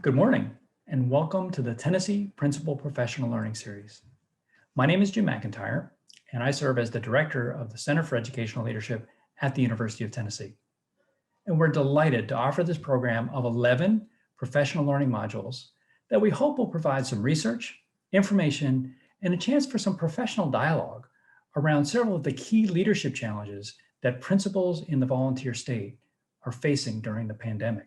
Good morning, and welcome to the Tennessee Principal Professional Learning Series. My name is Jim McIntyre, and I serve as the Director of the Center for Educational Leadership at the University of Tennessee. And we're delighted to offer this program of 11 professional learning modules that we hope will provide some research, information, and a chance for some professional dialogue around several of the key leadership challenges that principals in the volunteer state are facing during the pandemic.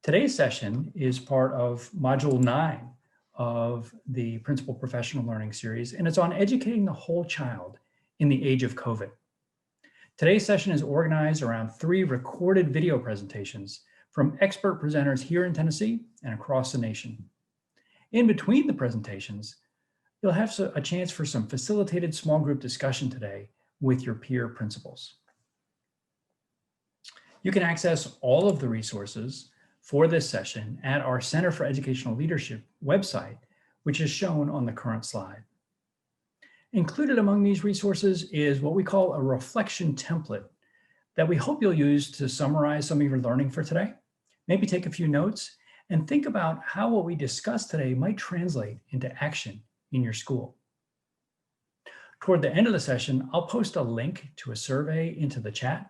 Today's session is part of Module 9 of the Principal Professional Learning Series, and it's on educating the whole child in the age of COVID. Today's session is organized around 3 recorded video presentations from expert presenters here in Tennessee and across the nation. In between the presentations, you'll have a chance for some facilitated small group discussion today with your peer principals. You can access all of the resources for this session at our Center for Educational Leadership website, which is shown on the current slide. Included among these resources is what we call a reflection template that we hope you'll use to summarize some of your learning for today, maybe take a few notes, and think about how what we discussed today might translate into action in your school. Toward the end of the session, I'll post a link to a survey into the chat.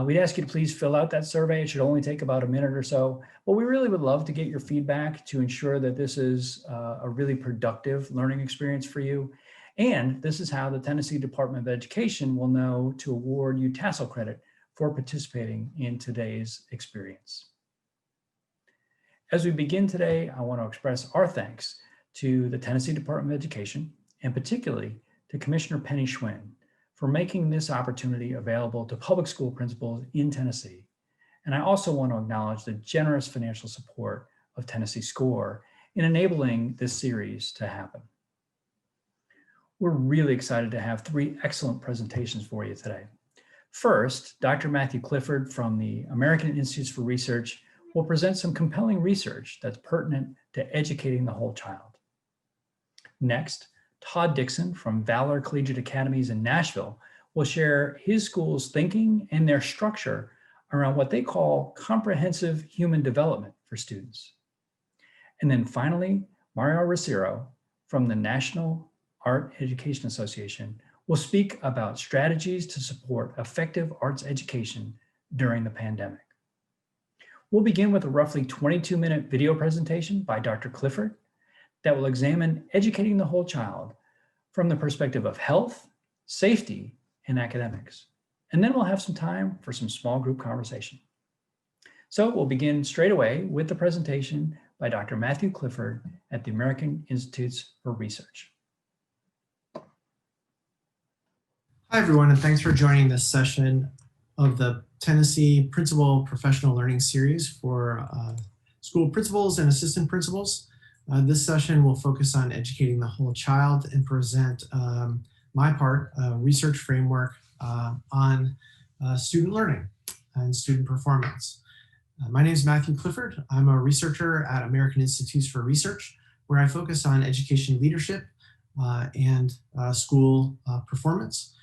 We'd ask you to please fill out that survey. It should only take about a minute or so, but we really would love to get your feedback to ensure that this is a really productive learning experience for you. And this is how the Tennessee Department of Education will know to award you tassel credit for participating in today's experience. As we begin today, I want to express our thanks to the Tennessee Department of Education, and particularly to Commissioner Penny Schwinn, for making this opportunity available to public school principals in Tennessee. And I also want to acknowledge the generous financial support of Tennessee SCORE in enabling this series to happen. We're really excited to have 3 excellent presentations for you today. First, Dr. Matthew Clifford from the American Institutes for Research will present some compelling research that's pertinent to educating the whole child. Next, Todd Dixon from Valor Collegiate Academies in Nashville will share his school's thinking and their structure around what they call comprehensive human development for students. And then finally, Mario Ricero from the National Art Education Association will speak about strategies to support effective arts education during the pandemic. We'll begin with a roughly 22-minute video presentation by Dr. Clifford that will examine educating the whole child from the perspective of health, safety, and academics. And then we'll have some time for some small group conversation. So we'll begin straight away with the presentation by Dr. Matthew Clifford at the American Institutes for Research. Hi, everyone, and thanks for joining this session of the Tennessee Principal Professional Learning Series for school principals and assistant principals. This session will focus on educating the whole child and present my part, a research framework on student learning and student performance. My name is Matthew Clifford. I'm a researcher at American Institutes for Research, where I focus on education leadership and school performance.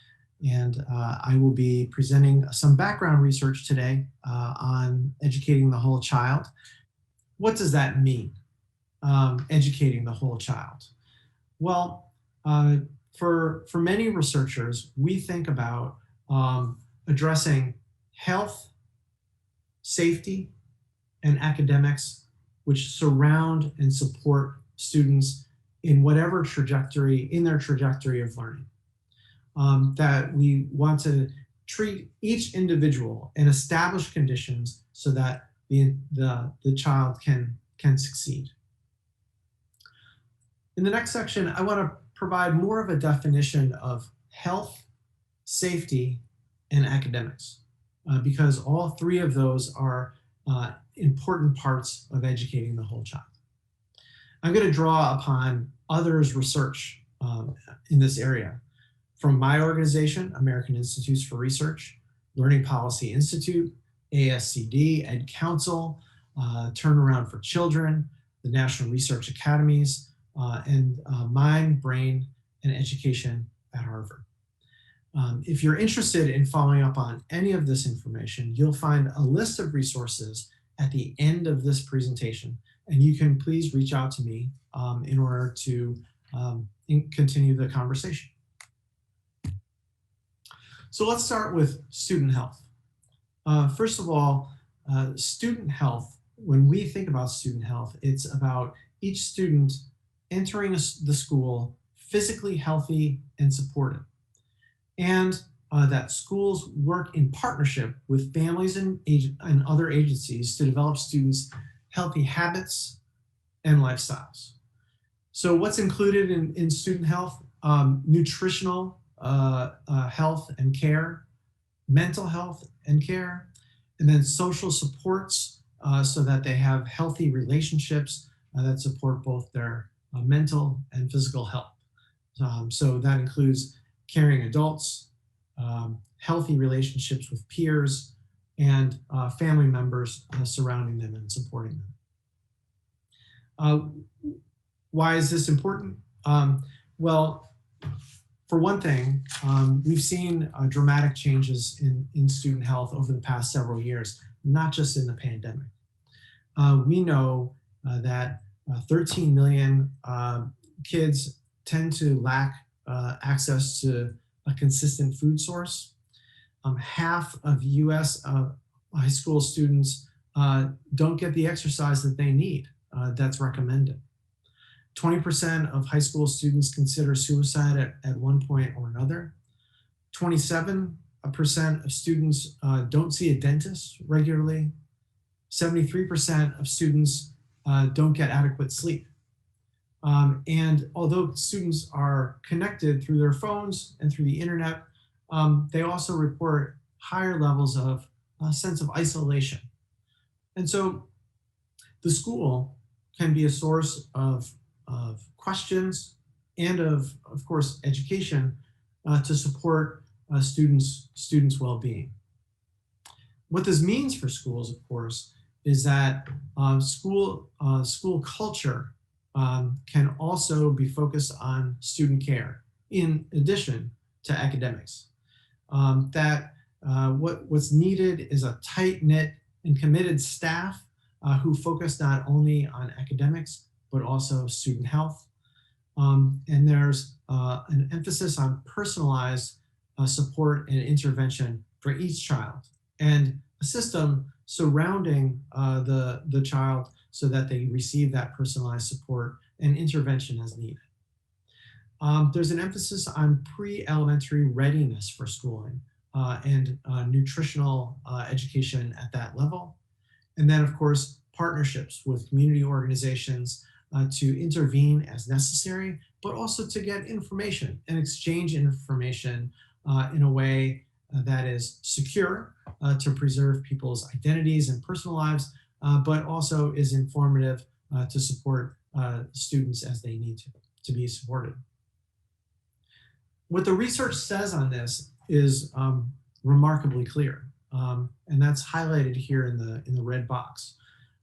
And I will be presenting some background research today on educating the whole child. What does that mean? Educating the whole child? Well, for many researchers, we think about addressing health, safety, and academics, which surround and support students in whatever trajectory, in their trajectory of learning. That we want to treat each individual and establish conditions so that the child can succeed. In the next section, I want to provide more of a definition of health, safety, and academics, because all 3 of those are important parts of educating the whole child. I'm going to draw upon others' research in this area. From my organization, American Institutes for Research, Learning Policy Institute, ASCD, Ed Council, Turnaround for Children, the National Research Academies, and Mind, Brain, and Education at Harvard. If you're interested in following up on any of this information, you'll find a list of resources at the end of this presentation, and you can please reach out to me in order to continue the conversation. So let's start with student health. First of all, student health, when we think about student health, it's about each student entering the school physically healthy and supported. And that schools work in partnership with families and other agencies to develop students' healthy habits and lifestyles. So what's included in student health? Nutritional health and care, mental health and care, and then social supports so that they have healthy relationships that support both their mental and physical health. So that includes caring adults, healthy relationships with peers, and family members surrounding them and supporting them. Why is this important? Well, for one thing, we've seen dramatic changes in student health over the past several years, not just in the pandemic. We know that 13 million kids tend to lack access to a consistent food source. Half of US high school students don't get the exercise that they need that's recommended. 20% of high school students consider suicide at one point or another. 27% of students don't see a dentist regularly. 73% of students don't get adequate sleep. And although students are connected through their phones and through the internet, they also report higher levels of a sense of isolation. And so the school can be a source of questions and of course, education to support students' well-being. What this means for schools, of course, is that school culture can also be focused on student care in addition to academics. What's needed is a tight-knit and committed staff who focus not only on academics, but also student health. And there's an emphasis on personalized support and intervention for each child, and a system surrounding the child so that they receive that personalized support and intervention as needed. There's an emphasis on pre-elementary readiness for schooling and nutritional education at that level. And then, of course, partnerships with community organizations to intervene as necessary, but also to get information and exchange information in a way that is secure to preserve people's identities and personal lives, but also is informative to support students as they need to be supported. What the research says on this is remarkably clear, and that's highlighted here in the red box.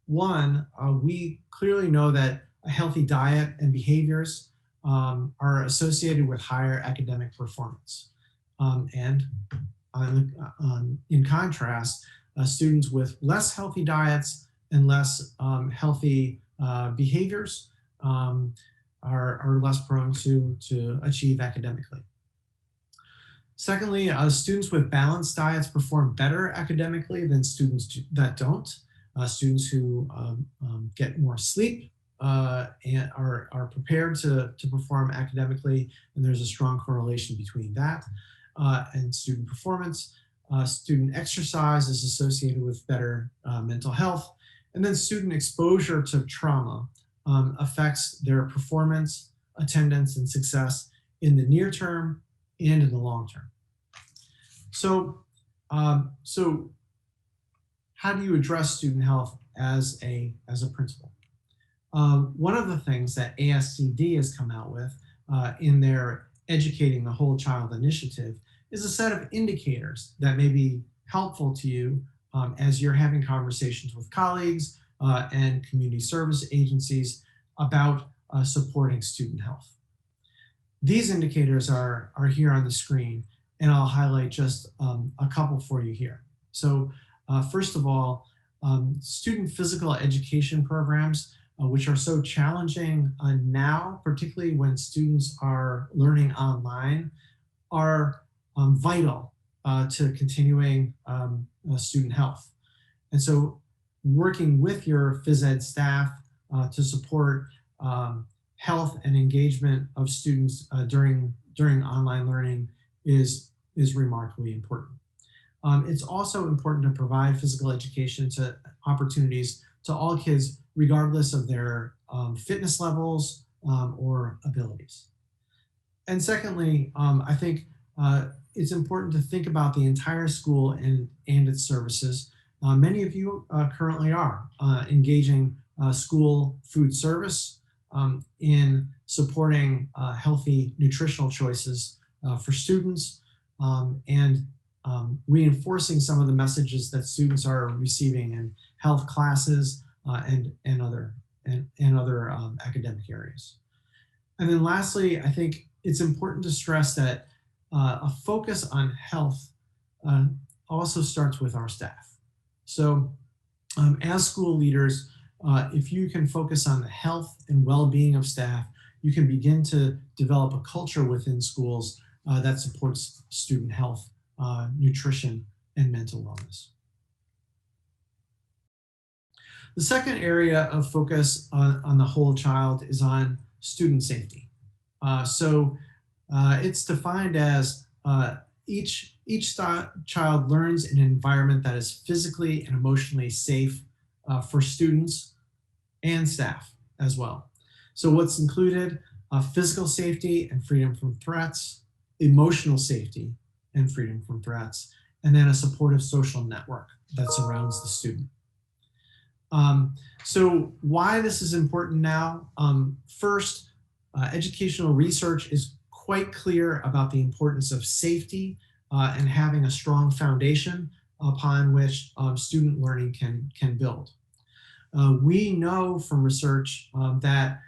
One, we clearly know that a healthy diet and behaviors are associated with higher academic performance. And in contrast, students with less healthy diets and less healthy behaviors are less prone to achieve academically. Secondly, students with balanced diets perform better academically than students that don't. Students who get more sleep and are prepared to perform academically, and there's a strong correlation between that and student performance. Student exercise is associated with better mental health, and then student exposure to trauma affects their performance, attendance, and success in the near term and in the long term. So how do you address student health as a principal? One of the things that ASCD has come out with in their Educating the Whole Child initiative is a set of indicators that may be helpful to you as you're having conversations with colleagues and community service agencies about supporting student health. These indicators are here on the screen, and I'll highlight just a couple for you here. So first of all, Student physical education programs, which are so challenging now, particularly when students are learning online, are vital to continuing student health. And so working with your phys ed staff to support health and engagement of students during online learning is remarkably important. It's also important to provide physical education to opportunities to all kids, regardless of their fitness levels or abilities. And secondly, I think it's important to think about the entire school and its services. Many of you currently are engaging school food service in supporting healthy nutritional choices for students and reinforcing some of the messages that students are receiving in health classes and other academic areas. And then lastly, I think it's important to stress that a focus on health also starts with our staff. So as school leaders, if you can focus on the health and well-being of staff, you can begin to develop a culture within schools that supports student health, nutrition, and mental wellness. The second area of focus on the whole child is on student safety. It's defined as each child learns in an environment that is physically and emotionally safe for students and staff as well. So what's included? Physical safety and freedom from threats, emotional safety and freedom from threats, and then a supportive social network that surrounds the student. So why this is important now? First, educational research is quite clear about the importance of safety and having a strong foundation upon which student learning can build. We know from research that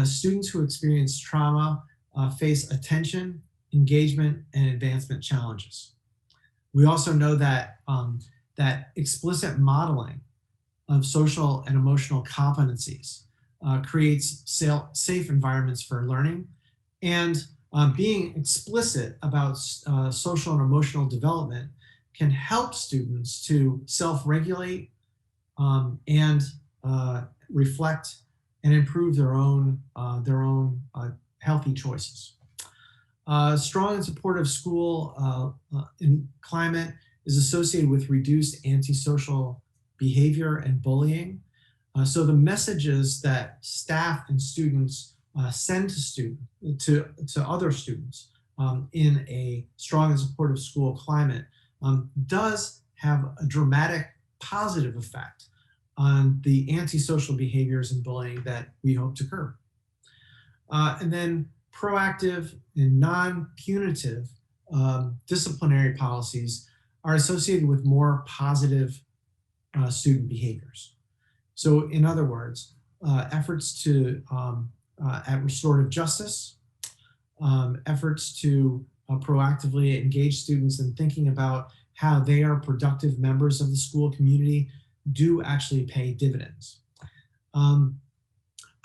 students who experience trauma face attention, engagement, and advancement challenges. We also know that, that explicit modeling of social and emotional competencies creates safe environments for learning, and being explicit about social and emotional development can help students to self-regulate and reflect and improve their own healthy choices. Strong and supportive school climate is associated with reduced antisocial behavior and bullying. So the messages that staff and students send to other students in a strong and supportive school climate does have a dramatic positive effect on the antisocial behaviors and bullying that we hope to curb. And then proactive and non-punitive disciplinary policies are associated with more positive student behaviors. So in other words, efforts to at restorative justice, efforts to proactively engage students in thinking about how they are productive members of the school community do actually pay dividends. On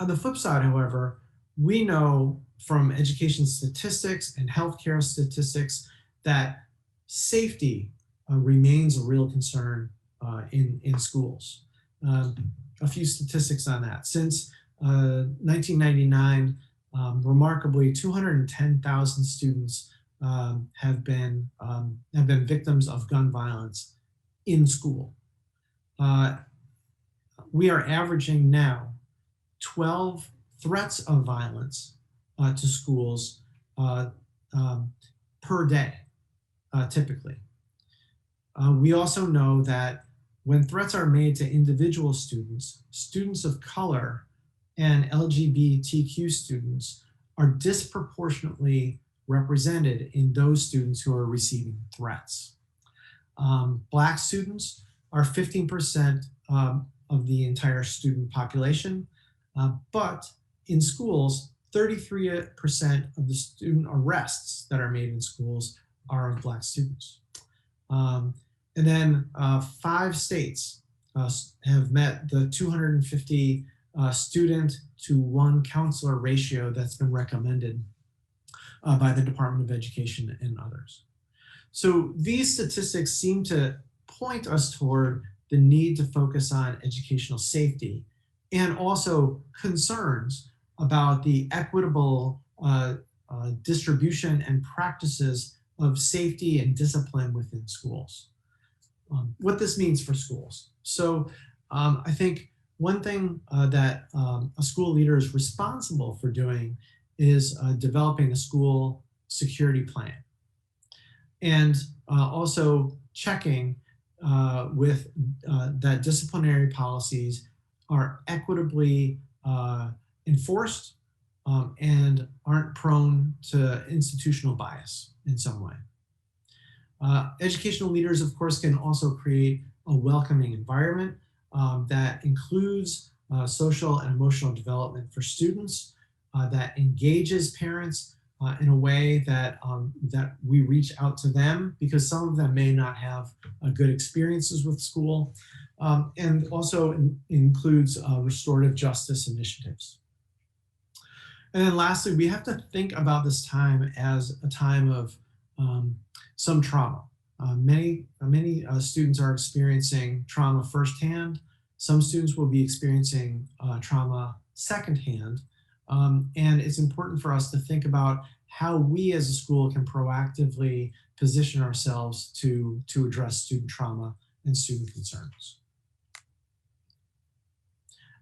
the flip side, however, we know from education statistics and healthcare statistics that safety remains a real concern in schools. A few statistics on that. Since 1999, remarkably, 210,000 students have been victims of gun violence in school. We are averaging now 12 threats of violence to schools per day, typically. We also know that when threats are made to individual students, students of color and LGBTQ students are disproportionately represented in those students who are receiving threats. Black students are 15% of the entire student population, but in schools, 33% of the student arrests that are made in schools are of Black students. And then 5 states have met the 250 student to 1 counselor ratio that's been recommended by the Department of Education and others. So these statistics seem to point us toward the need to focus on educational safety and also concerns about the equitable distribution and practices of safety and discipline within schools. What this means for schools. So I think one thing that a school leader is responsible for doing is developing a school security plan and also checking with that disciplinary policies are equitably enforced and aren't prone to institutional bias in some way. Educational leaders, of course, can also create a welcoming environment that includes social and emotional development for students, that engages parents in a way that, that we reach out to them, because some of them may not have good experiences with school, and also includes restorative justice initiatives. And then lastly, we have to think about this time as a time of some trauma. Many students are experiencing trauma firsthand. Some students will be experiencing trauma secondhand. And it's important for us to think about how we as a school can proactively position ourselves to address student trauma and student concerns.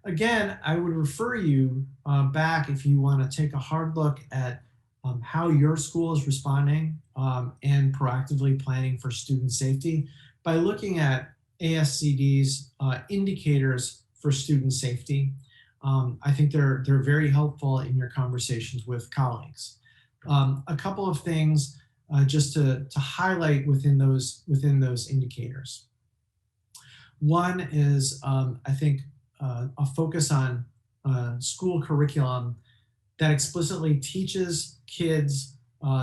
Again, I would refer you back if you want to take a hard look at how your school is responding and proactively planning for student safety by looking at ASCD's indicators for student safety. I think they're very helpful in your conversations with colleagues. A couple of things just to highlight within those indicators. One is, I think, a focus on school curriculum that explicitly teaches kids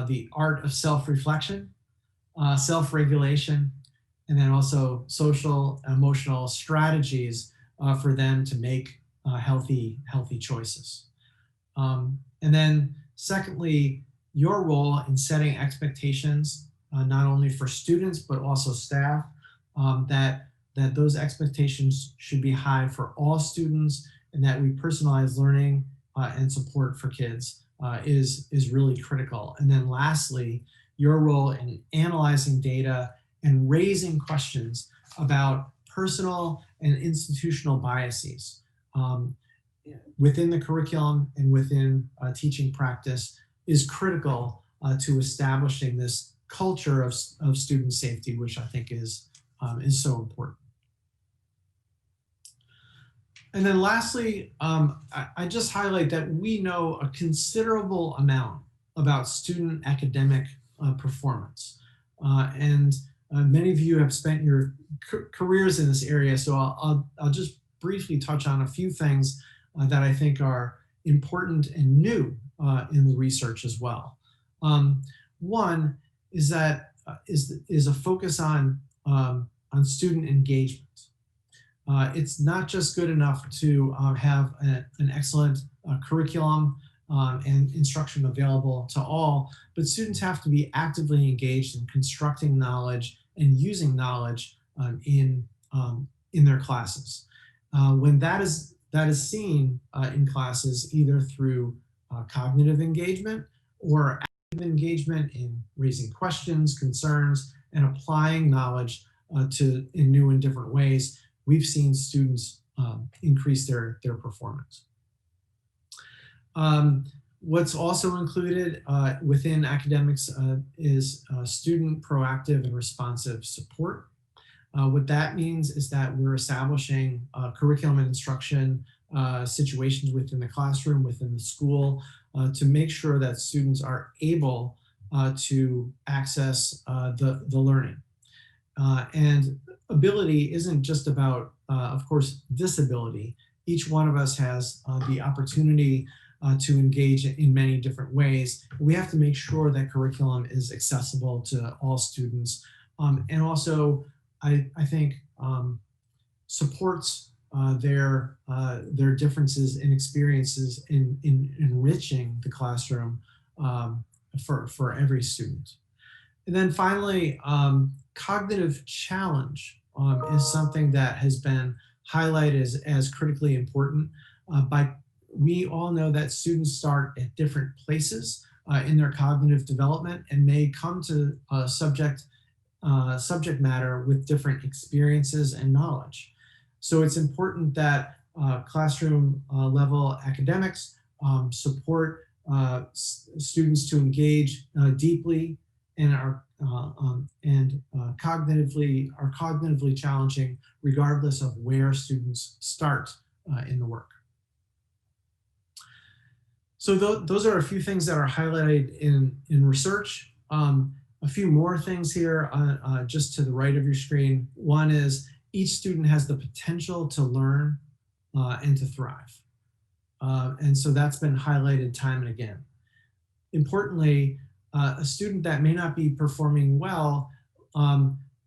the art of self-reflection, self-regulation, and then also social, emotional strategies for them to make healthy choices. And then secondly, your role in setting expectations, not only for students, but also staff, that those expectations should be high for all students, and that we personalize learning and support for kids is really critical. And then lastly, your role in analyzing data and raising questions about personal and institutional biases within the curriculum and within teaching practice is critical to establishing this culture of student safety, which I think is so important. And then lastly, I just highlight that we know a considerable amount about student academic performance. And many of you have spent your careers in this area, so I'll just briefly touch on a few things that I think are important and new in the research as well. One is that is a focus on student engagement. It's not just good enough to have an excellent curriculum and instruction available to all, but students have to be actively engaged in constructing knowledge and using knowledge in their classes. When that is seen in classes, either through cognitive engagement or active engagement in raising questions, concerns, and applying knowledge in new and different ways, we've seen students increase their performance. What's also included within academics is student proactive and responsive support. What that means is that we're establishing curriculum and instruction situations within the classroom, within the school, to make sure that students are able to access the learning. And ability isn't just about, of course, disability. Each one of us has the opportunity to engage in many different ways. We have to make sure that curriculum is accessible to all students. And also, I think supports their differences in experiences in enriching the classroom for every student. And then finally, cognitive challenge is something that has been highlighted as critically important. We all know that students start at different places in their cognitive development and may come to subject matter with different experiences and knowledge. So it's important that classroom level academics support students to engage deeply and are cognitively challenging, regardless of where students start in the work. So those are a few things that are highlighted in research. A few more things here just to the right of your screen. One is each student has the potential to learn and to thrive. And so that's been highlighted time and again. Importantly, a student that may not be performing well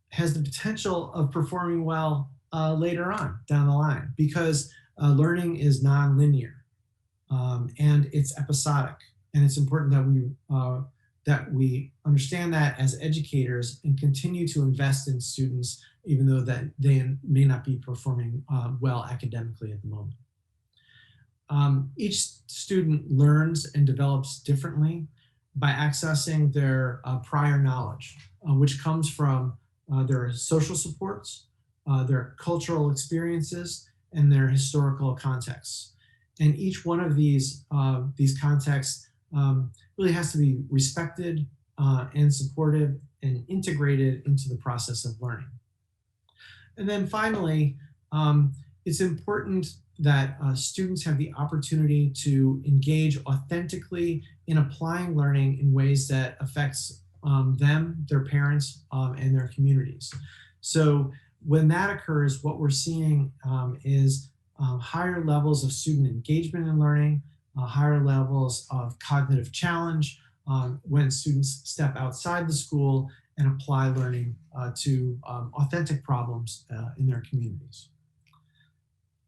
has the potential of performing well later on down the line, because learning is nonlinear and it's episodic. And it's important that we understand that as educators and continue to invest in students, even though that they may not be performing well academically at the moment. Each student learns and develops differently by accessing their prior knowledge, which comes from their social supports, their cultural experiences, and their historical contexts. And each one of these contexts really has to be respected and supported and integrated into the process of learning. And then finally, it's important that students have the opportunity to engage authentically in applying learning in ways that affects them, their parents, and their communities. So when that occurs, what we're seeing is higher levels of student engagement in learning, higher levels of cognitive challenge when students step outside the school and apply learning to authentic problems in their communities.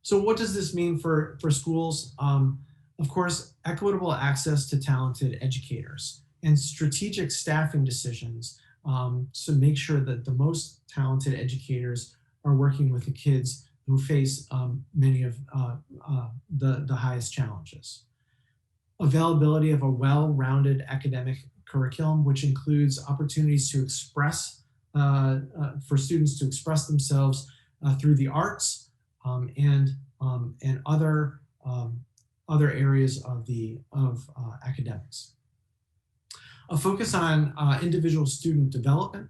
So what does this mean for schools? Of course, equitable access to talented educators and strategic staffing decisions to make sure that the most talented educators are working with the kids who face many of the highest challenges. Availability of a well-rounded academic curriculum, which includes opportunities to express, for students to express themselves through the arts, and other areas of academics. A focus on individual student development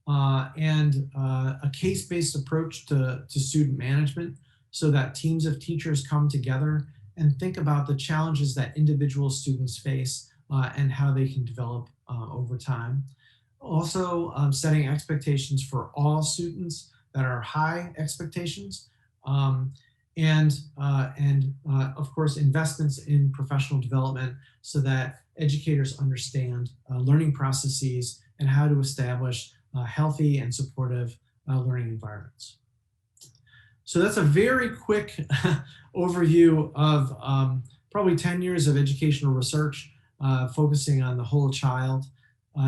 and a case-based approach to student management, so that teams of teachers come together and think about the challenges that individual students face and how they can develop over time. Also, setting expectations for all students that are high expectations, and of course, investments in professional development so that educators understand learning processes and how to establish healthy and supportive learning environments. So that's a very quick overview of probably 10 years of educational research focusing on the whole child.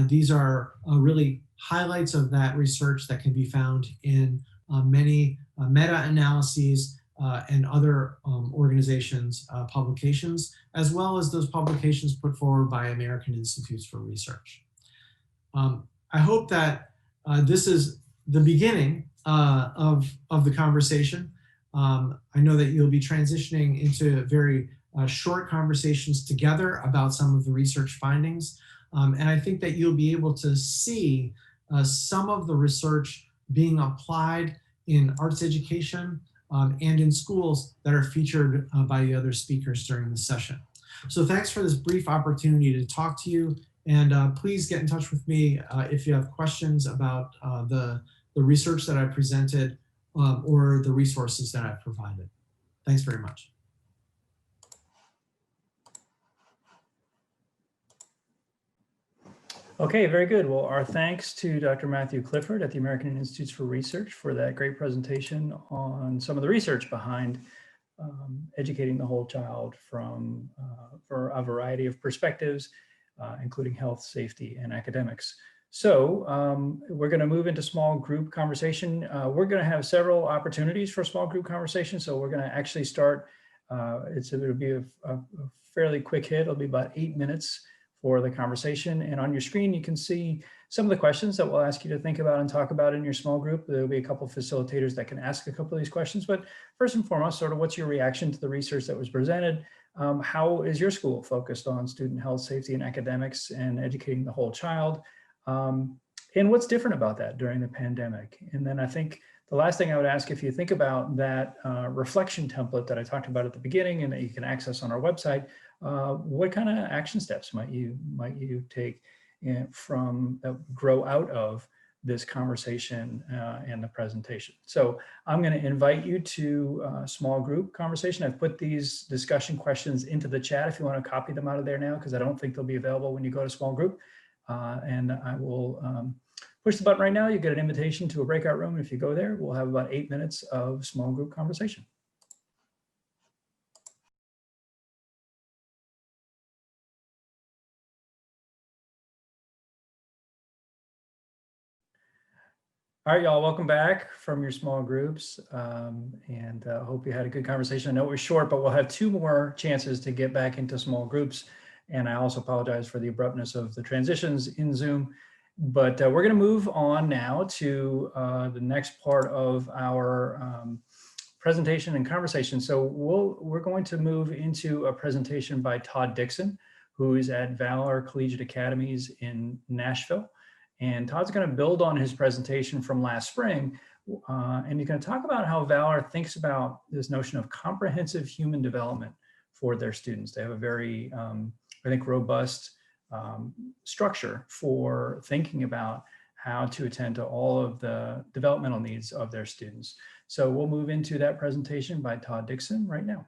These are really highlights of that research that can be found in many meta-analyses and other organizations' publications, as well as those publications put forward by American Institutes for Research. I hope that this is the beginning of the conversation. I know that you'll be transitioning into very short conversations together about some of the research findings. And I think that you'll be able to see some of the research being applied in arts education and in schools that are featured by the other speakers during the session. So thanks for this brief opportunity to talk to you, and please get in touch with me if you have questions about the research that I presented or the resources that I've provided. Thanks very much. Okay, very good. Well, our thanks to Dr. Matthew Clifford at the American Institutes for Research for that great presentation on some of the research behind educating the whole child from for a variety of perspectives, including health, safety, and academics. So we're going to move into small group conversation. We're going to have several opportunities for small group conversation. So we're going to actually start, it'll be a fairly quick hit. It'll be about 8 minutes for the conversation. And on your screen, you can see some of the questions that we'll ask you to think about and talk about in your small group. There'll be a couple of facilitators that can ask a couple of these questions, but first and foremost, sort of what's your reaction to the research that was presented? How is your school focused on student health, safety, and academics and educating the whole child? And what's different about that during the pandemic? And then I think the last thing I would ask, if you think about that reflection template that I talked about at the beginning and that you can access on our website, what kind of action steps might you take from grow out of this conversation and the presentation? So I'm going to invite you to a small group conversation. I've put these discussion questions into the chat if you want to copy them out of there now, because I don't think they'll be available when you go to small group. And I will push the button right now. You get an invitation to a breakout room. And if you go there, we'll have about 8 minutes of small group conversation. All right, y'all, welcome back from your small groups, and hope you had a good conversation. I know it was short, but we'll have 2 more chances to get back into small groups. And I also apologize for the abruptness of the transitions in Zoom, but we're gonna move on now to the next part of our presentation and conversation. So we're going to move into a presentation by Todd Dixon, who is at Valor Collegiate Academies in Nashville. And Todd's going to build on his presentation from last spring. And he's going to talk about how Valor thinks about this notion of comprehensive human development for their students. They have a very, I think, robust structure for thinking about how to attend to all of the developmental needs of their students. So we'll move into that presentation by Todd Dixon right now.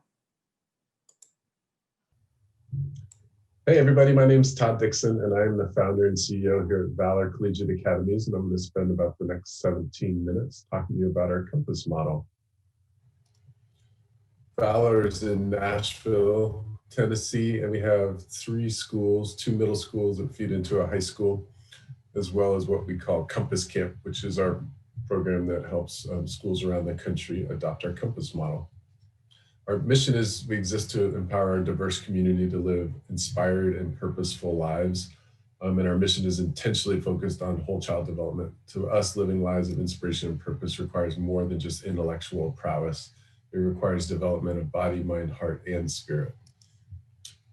Hey everybody, my name is Todd Dixon and I'm the founder and CEO here at Valor Collegiate Academies, and I'm going to spend about the next 17 minutes talking to you about our compass model. Valor is in Nashville, Tennessee, and we have 3 schools, 2 middle schools that feed into a high school, as well as what we call Compass Camp, which is our program that helps schools around the country adopt our compass model. Our mission is we exist to empower a diverse community to live inspired and purposeful lives. And our mission is intentionally focused on whole child development. To us, living lives of inspiration and purpose requires more than just intellectual prowess. It requires development of body, mind, heart, and spirit.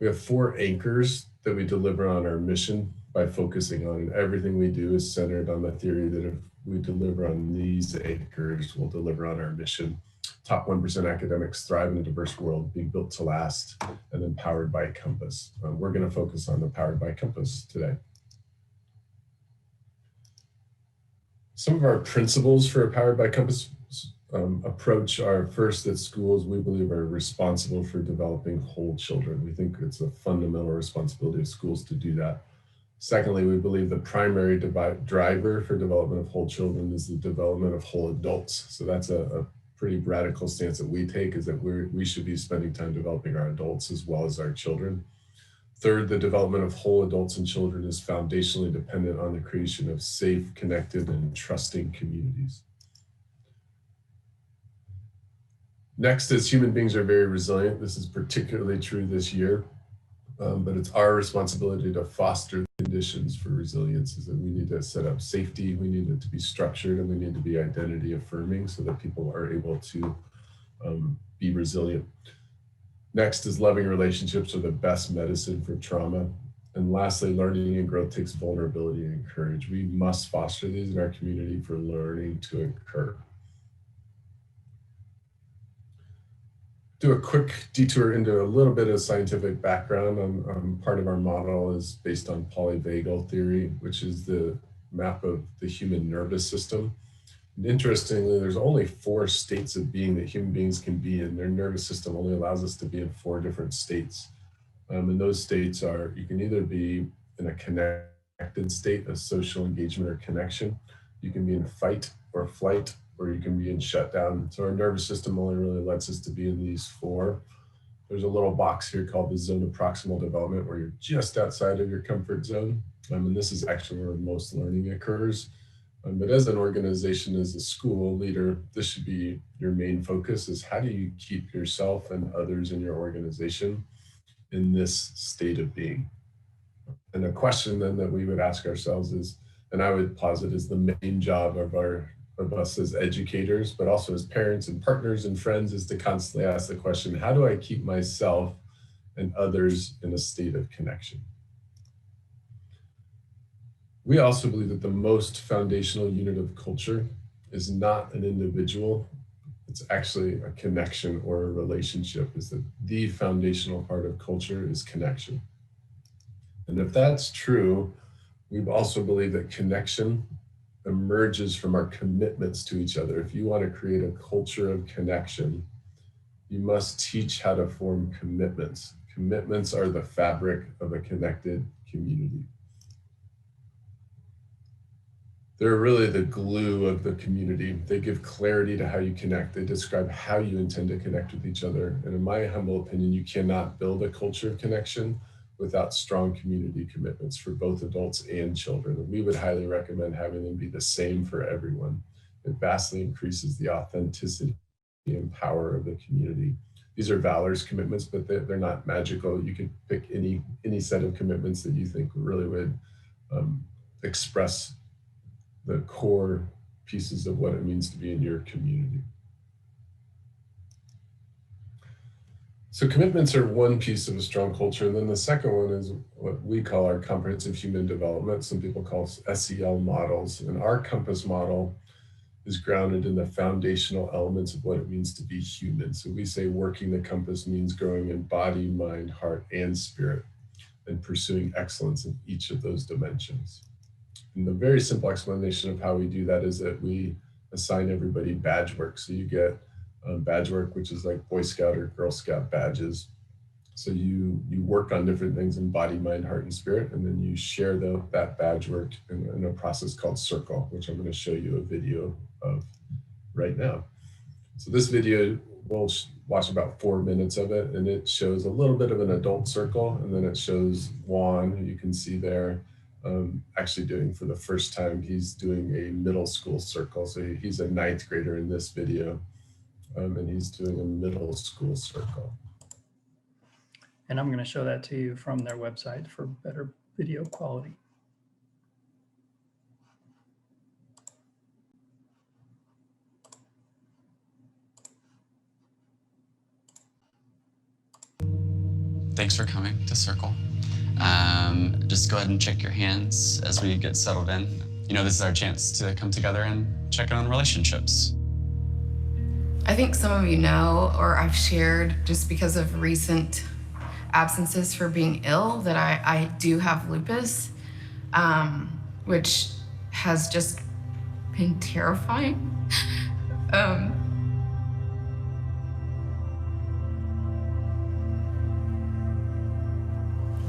We have 4 anchors that we deliver on our mission by focusing on, and everything we do is centered on the theory that if we deliver on these anchors, we'll deliver on our mission. Top 1% academics thrive in a diverse world, being built to last and empowered by a compass. We're going to focus on the Powered by Compass today. Some of our principles for a Powered by Compass approach are, first, that schools, we believe, are responsible for developing whole children. We think it's a fundamental responsibility of schools to do that. Secondly, we believe the primary driver for development of whole children is the development of whole adults. So that's a pretty radical stance that we take, is that we should be spending time developing our adults as well as our children. Third, the development of whole adults and children is foundationally dependent on the creation of safe, connected, and trusting communities. Next, as human beings are very resilient. This is particularly true this year, but it's our responsibility to foster conditions for resilience. Is that we need to set up safety, we need it to be structured, and we need to be identity affirming so that people are able to be resilient. Next is loving relationships are the best medicine for trauma. And lastly, learning and growth takes vulnerability and courage. We must foster these in our community for learning to occur. Do a quick detour into a little bit of scientific background. Part of our model is based on polyvagal theory, which is the map of the human nervous system. And interestingly, there's only 4 states of being that human beings can be in. Their nervous system only allows us to be in 4 different states. And those states are, you can either be in a connected connected state, a social engagement or connection. You can be in fight or flight, or you can be in shutdown. So our nervous system only really lets us to be in these four. There's a little box here called the zone of proximal development where you're just outside of your comfort zone. And this is actually where most learning occurs. But as an organization, as a school leader, this should be your main focus, is how do you keep yourself and others in your organization in this state of being? And a question then that we would ask ourselves is, and I would posit is the main job of us as educators, but also as parents and partners and friends, is to constantly ask the question, how do I keep myself and others in a state of connection? We also believe that the most foundational unit of culture is not an individual. It's actually a connection or a relationship. Is that the foundational part of culture is connection. And if that's true, we also believe that connection emerges from our commitments to each other. If you want to create a culture of connection, you must teach how to form commitments. Commitments are the fabric of a connected community. They're really the glue of the community. They give clarity to how you connect. They describe how you intend to connect with each other. And in my humble opinion, you cannot build a culture of connection without strong community commitments for both adults and children. And we would highly recommend having them be the same for everyone. It vastly increases the authenticity and power of the community. These are valors commitments, but they're not magical. You can pick any set of commitments that you think really would express the core pieces of what it means to be in your community. So commitments are one piece of a strong culture. And then the second one is what we call our comprehensive human development. Some people call SEL models. And our compass model is grounded in the foundational elements of what it means to be human. So we say working the compass means growing in body, mind, heart, and spirit, and pursuing excellence in each of those dimensions. And the very simple explanation of how we do that is that we assign everybody badge work. So you get badge work, which is like Boy Scout or Girl Scout badges. So you work on different things in body, mind, heart, and spirit, and then you share that badge work in a process called Circle, which I'm going to show you a video of right now. So this video, we'll watch about 4 minutes of it, and it shows a little bit of an adult circle, and then it shows Juan, who you can see there, actually doing for the first time, he's doing a middle school circle. So he's a 9th grader in this video, and he's doing a middle school circle. And I'm going to show that to you from their website for better video quality. Thanks for coming to Circle. Just go ahead and check your hands as we get settled in. You know, this is our chance to come together and check in on relationships. I think some of you know, or I've shared just because of recent absences for being ill, that I do have lupus, which has just been terrifying.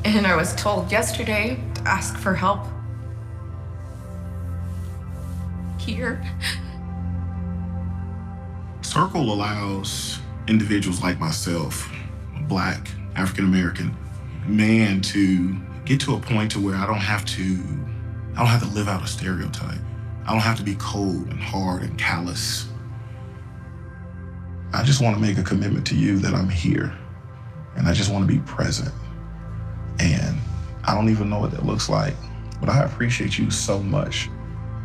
And I was told yesterday to ask for help here. Circle allows individuals like myself, a Black, African-American man, to get to a point to where I don't have to live out a stereotype. I don't have to be cold and hard and callous. I just want to make a commitment to you that I'm here, and I just want to be present. And I don't even know what that looks like, but I appreciate you so much.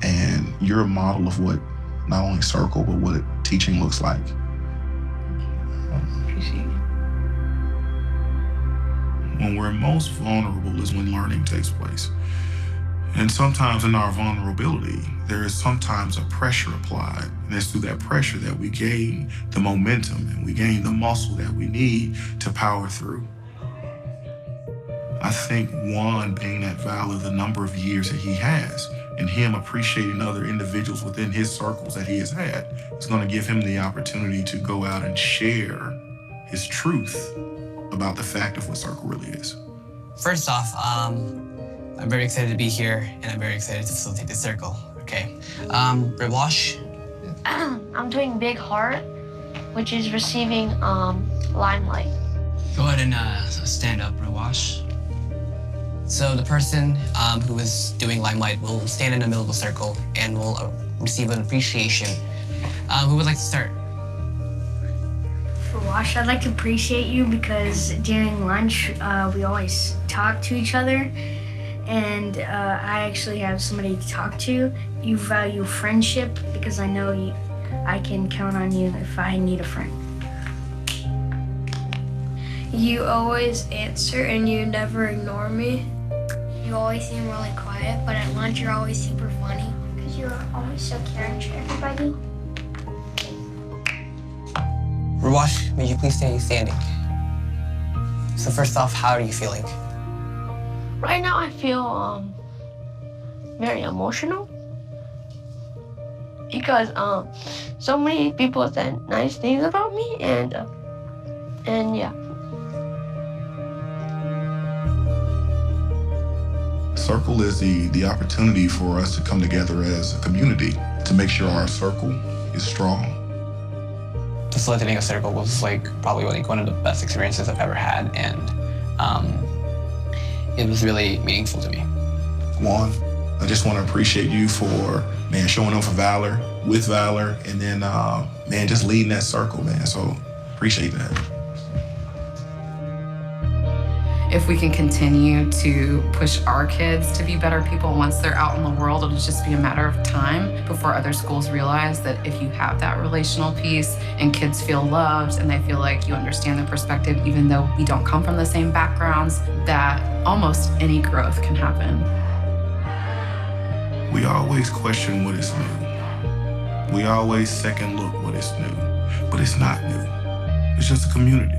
And you're a model of what not only Circle, but what teaching looks like. Appreciate you. When we're most vulnerable is when learning takes place. And sometimes in our vulnerability, there is sometimes a pressure applied. And it's through that pressure that we gain the momentum and we gain the muscle that we need to power through. I think Juan being at Valor the number of years that he has, and him appreciating other individuals within his circles that he has had, is going to give him the opportunity to go out and share his truth about the fact of what Circle really is. First off, I'm very excited to be here, and I'm very excited to facilitate this circle. Okay, Riwash? I'm doing Big Heart, which is receiving Limelight. Go ahead and stand up, Riwash. So the person who is doing Limelight will stand in the middle of the circle and will receive an appreciation. Who would like to start? For Wash, I'd like to appreciate you because during lunch, we always talk to each other. And I actually have somebody to talk to. You value friendship because I know I can count on you if I need a friend. You always answer and you never ignore me. You always seem really quiet, but at lunch you're always super funny. Because you're always so caring to everybody. Riwash, may you please stay standing? So first off, how are you feeling? Right now I feel very emotional because so many people said nice things about me and yeah. Circle is the opportunity for us to come together as a community to make sure our circle is strong. Facilitating a circle was probably one of the best experiences I've ever had, and it was really meaningful to me. Juan, I just want to appreciate you for, man, showing up for Valor, with Valor, and then, man, just leading that circle, man. So appreciate that. If we can continue to push our kids to be better people once they're out in the world, it'll just be a matter of time before other schools realize that if you have that relational piece and kids feel loved and they feel like you understand their perspective, even though we don't come from the same backgrounds, that almost any growth can happen. We always question what is new. We always second look what is new, but it's not new. It's just a community.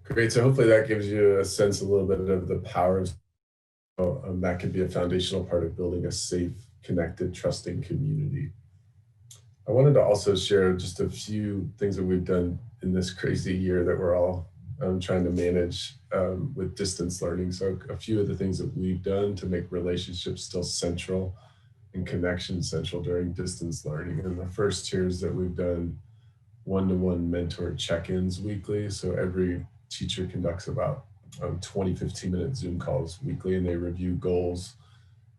Great. So hopefully that gives you a sense a little bit of the power of that could be a foundational part of building a safe, connected, trusting community. I wanted to also share just a few things that we've done in this crazy year that we're all trying to manage with distance learning. So a few of the things that we've done to make relationships still central and connection central during distance learning. And the first here is that we've done one-to-one mentor check-ins weekly. So every teacher conducts about 20, 15-minute Zoom calls weekly, and they review goals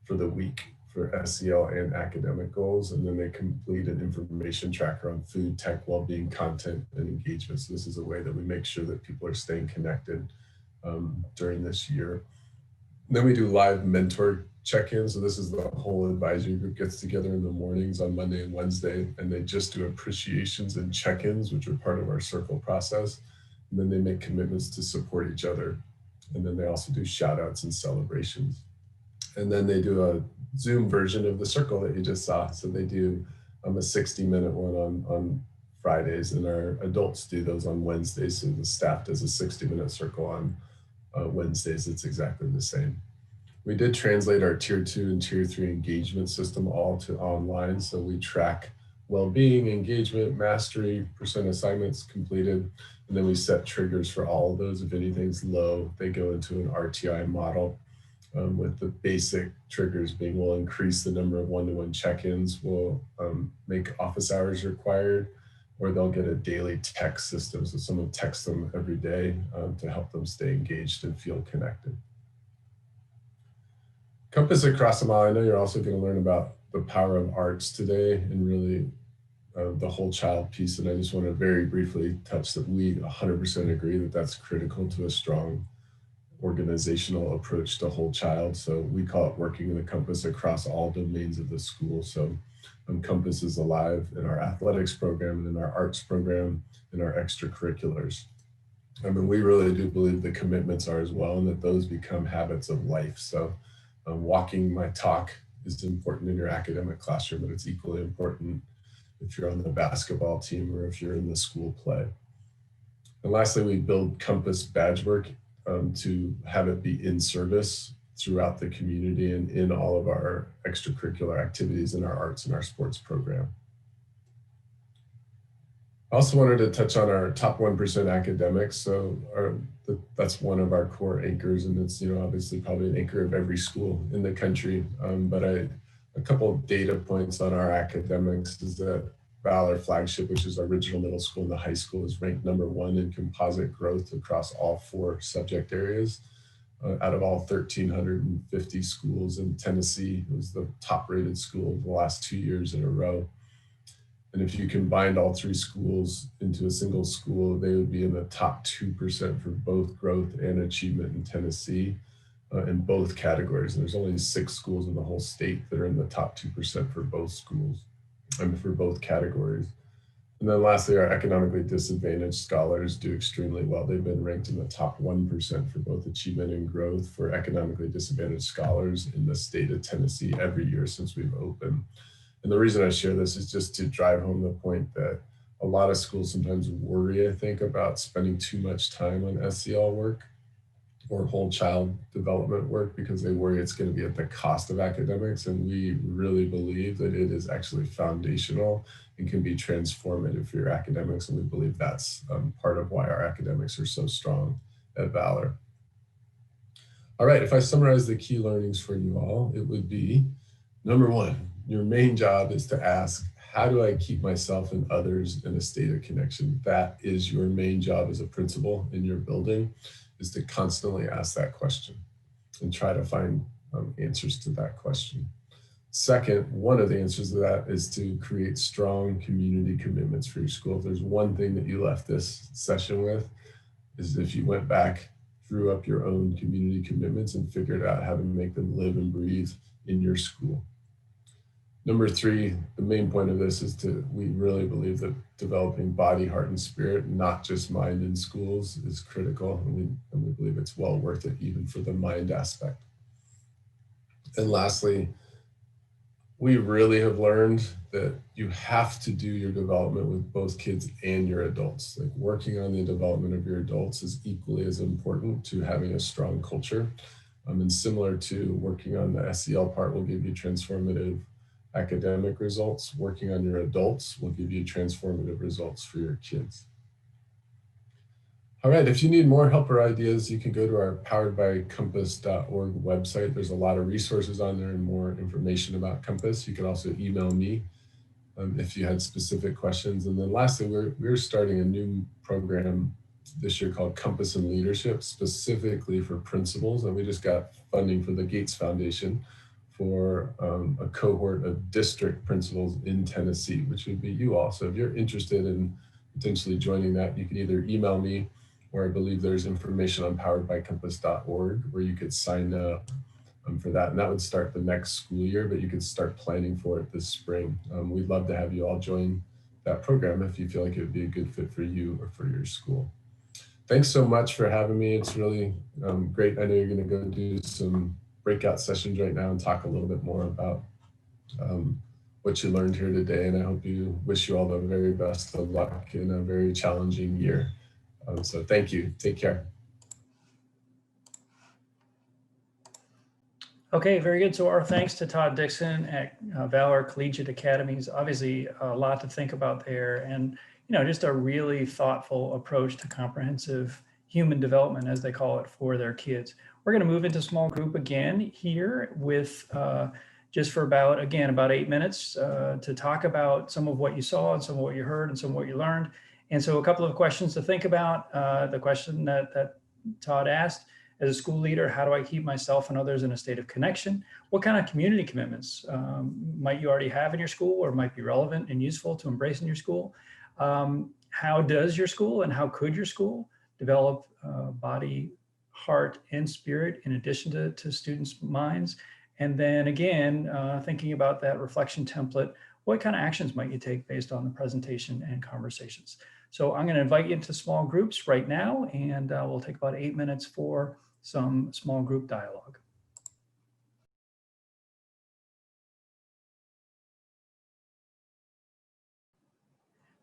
for the week for SEL and academic goals. And then they complete an information tracker on food, tech, well-being, content, and engagement. So this is a way that we make sure that people are staying connected during this year. And then we do live mentor check-ins. So this is the whole advisory group gets together in the mornings on Monday and Wednesday, and they just do appreciations and check-ins, which are part of our circle process. And then they make commitments to support each other. And then they also do shout outs and celebrations. And then they do a Zoom version of the circle that you just saw. So they do a 60-minute one on Fridays, and our adults do those on Wednesdays. So the staff does a 60-minute circle on Wednesdays. It's exactly the same. We did translate our tier 2 and tier 3 engagement system all to online. So we track well-being, engagement, mastery, percent assignments completed. And then we set triggers for all of those. If anything's low, they go into an RTI model with the basic triggers being we'll increase the number of one-to-one check-ins, we'll make office hours required, or they'll get a daily text system. So someone texts them every day to help them stay engaged and feel connected. Compass Across the Mile, I know you're also going to learn about the power of arts today and really the whole child piece. And I just want to very briefly touch that we 100% agree that that's critical to a strong organizational approach to whole child. So we call it working the compass across all domains of the school. So Compass is alive in our athletics program and in our arts program and our extracurriculars. I mean, we really do believe the commitments are as well, and that those become habits of life. So walking my talk is important in your academic classroom, but it's equally important if you're on the basketball team or if you're in the school play. And lastly, we build Compass badge work to have it be in service throughout the community and in all of our extracurricular activities in our arts and our sports program. I also wanted to touch on our top 1% academics. So that's one of our core anchors, and it's, you know, obviously probably an anchor of every school in the country. But a couple of data points on our academics is that Valor Flagship, which is our original middle school and the high school, is ranked #1 in composite growth across all 4 subject areas. Out of all 1,350 schools in Tennessee, it was the top rated school the last 2 years in a row. And if you combined all 3 schools into a single school, they would be in the top 2% for both growth and achievement in Tennessee in both categories. And there's only 6 schools in the whole state that are in the top 2% for both schools, for both categories. And then lastly, our economically disadvantaged scholars do extremely well. They've been ranked in the top 1% for both achievement and growth for economically disadvantaged scholars in the state of Tennessee every year since we've opened. And the reason I share this is just to drive home the point that a lot of schools sometimes worry, I think, about spending too much time on SEL work or whole child development work because they worry it's going to be at the cost of academics. And we really believe that it is actually foundational and can be transformative for your academics. And we believe that's part of why our academics are so strong at Valor. All right, if I summarize the key learnings for you all, it would be, #1, your main job is to ask, how do I keep myself and others in a state of connection? That is your main job as a principal in your building, is to constantly ask that question and try to find answers to that question. Second, one of the answers to that is to create strong community commitments for your school. If there's one thing that you left this session with, is if you went back, drew up your own community commitments and figured out how to make them live and breathe in your school. #3, the main point of this is we really believe that developing body, heart, and spirit, not just mind in schools, is critical. And we believe it's well worth it even for the mind aspect. And lastly, we really have learned that you have to do your development with both kids and your adults. Like, working on the development of your adults is equally as important to having a strong culture. And similar to working on the SEL part will give you transformative academic results, working on your adults will give you transformative results for your kids. All right, if you need more help or ideas, you can go to our poweredbycompass.org website. There's a lot of resources on there and more information about Compass. You can also email me if you had specific questions. And then lastly, we're starting a new program this year called Compass and Leadership, specifically for principals. And we just got funding for the Gates Foundation for a cohort of district principals in Tennessee, which would be you all. So if you're interested in potentially joining that, you can either email me, or I believe there's information on poweredbycompass.org where you could sign up for that. And that would start the next school year, but you could start planning for it this spring. We'd love to have you all join that program if you feel like it would be a good fit for you or for your school. Thanks so much for having me. It's really great. I know you're going to go do some breakout sessions right now and talk a little bit more about what you learned here today. And I wish you all the very best of luck in a very challenging year. So thank you. Take care. Okay, very good. So our thanks to Todd Dixon at Valor Collegiate Academies. Obviously a lot to think about there, and just a really thoughtful approach to comprehensive human development, as they call it, for their kids. We're going to move into small group again here with just for about 8 minutes to talk about some of what you saw and some of what you heard and some of what you learned. And so a couple of questions to think about. The question that Todd asked: as a school leader, how do I keep myself and others in a state of connection? What kind of community commitments might you already have in your school or might be relevant and useful to embrace in your school? How does your school and how could your school develop body, heart, and spirit in addition to students' minds? And then again, thinking about that reflection template, what kind of actions might you take based on the presentation and conversations? So I'm going to invite you into small groups right now, and we'll take about 8 minutes for some small group dialogue.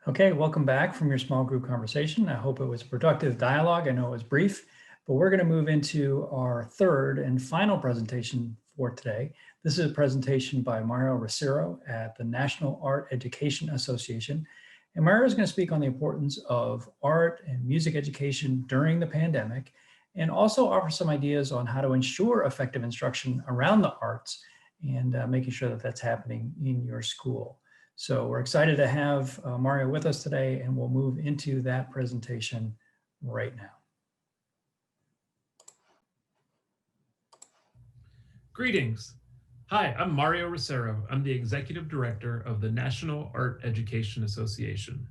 Okay, welcome back from your small group conversation. I hope it was a productive dialogue. I know it was brief, but we're going to move into our third and final presentation for today. This is a presentation by Mario Ricero at the National Art Education Association. And Mario is going to speak on the importance of art and music education during the pandemic, and also offer some ideas on how to ensure effective instruction around the arts and making sure that that's happening in your school. So we're excited to have Mario with us today, and we'll move into that presentation right now. Greetings. Hi, I'm Mario Rosero. I'm the Executive Director of the National Art Education Association.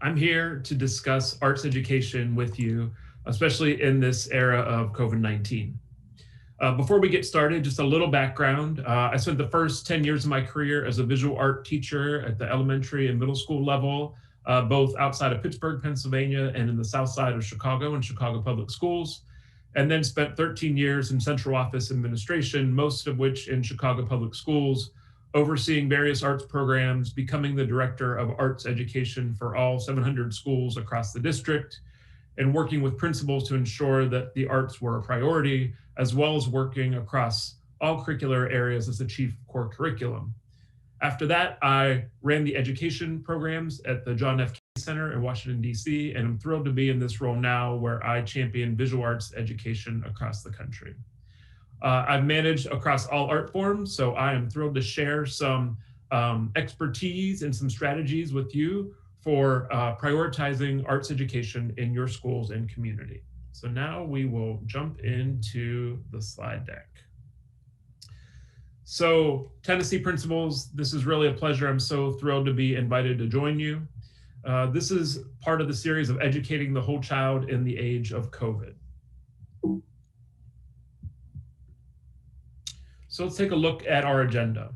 I'm here to discuss arts education with you, especially in this era of COVID-19. Before we get started, just a little background. I spent the first 10 years of my career as a visual art teacher at the elementary and middle school level, both outside of Pittsburgh, Pennsylvania, and in the south side of Chicago and Chicago Public Schools, and then spent 13 years in central office administration, most of which in Chicago Public Schools, overseeing various arts programs, becoming the director of arts education for all 700 schools across the district, and working with principals to ensure that the arts were a priority, as well as working across all curricular areas as the chief core curriculum. After that, I ran the education programs at the John F. Kennedy Center in Washington, D.C., and I'm thrilled to be in this role now where I champion visual arts education across the country. I've managed across all art forms, so I am thrilled to share some expertise and some strategies with you for prioritizing arts education in your schools and community. So now we will jump into the slide deck. So Tennessee principals, this is really a pleasure. I'm so thrilled to be invited to join you. This is part of the series of educating the whole child in the age of COVID. So let's take a look at our agenda.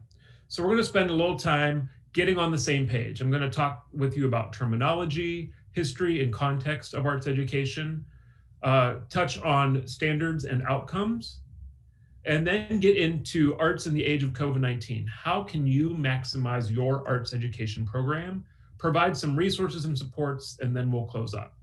So we're going to spend a little time getting on the same page. I'm going to talk with you about terminology, history, and context of arts education, touch on standards and outcomes, and then get into arts in the age of COVID-19. How can you maximize your arts education program, provide some resources and supports, and then we'll close up.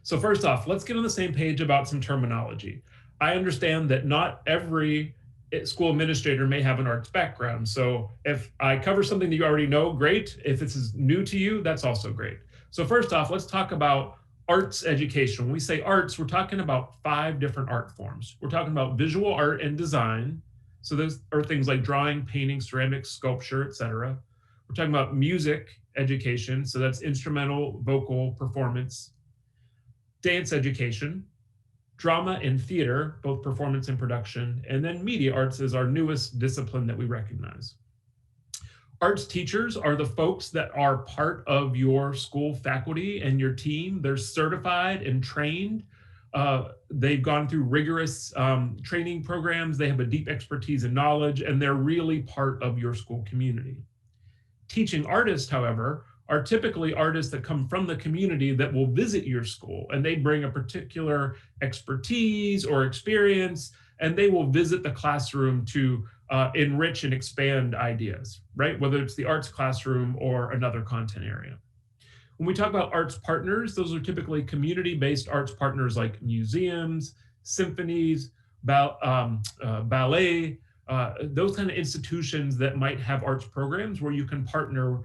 So first off, let's get on the same page about some terminology. I understand that not every school administrator may have an arts background. So if I cover something that you already know, great. If this is new to you, that's also great. So first off, let's talk about arts education. When we say arts, we're talking about 5 different art forms. We're talking about visual art and design. So those are things like drawing, painting, ceramics, sculpture, etc. We're talking about music education. So that's instrumental, vocal, performance. Dance education, drama and theater, both performance and production, and then media arts is our newest discipline that we recognize. Arts teachers are the folks that are part of your school faculty and your team. They're certified and trained. They've gone through rigorous training programs. They have a deep expertise and knowledge, and they're really part of your school community. Teaching artists, however, are typically artists that come from the community that will visit your school, and they bring a particular expertise or experience, and they will visit the classroom to enrich and expand ideas, right? Whether it's the arts classroom or another content area. When we talk about arts partners, those are typically community-based arts partners like museums, symphonies, ballet, those kind of institutions that might have arts programs where you can partner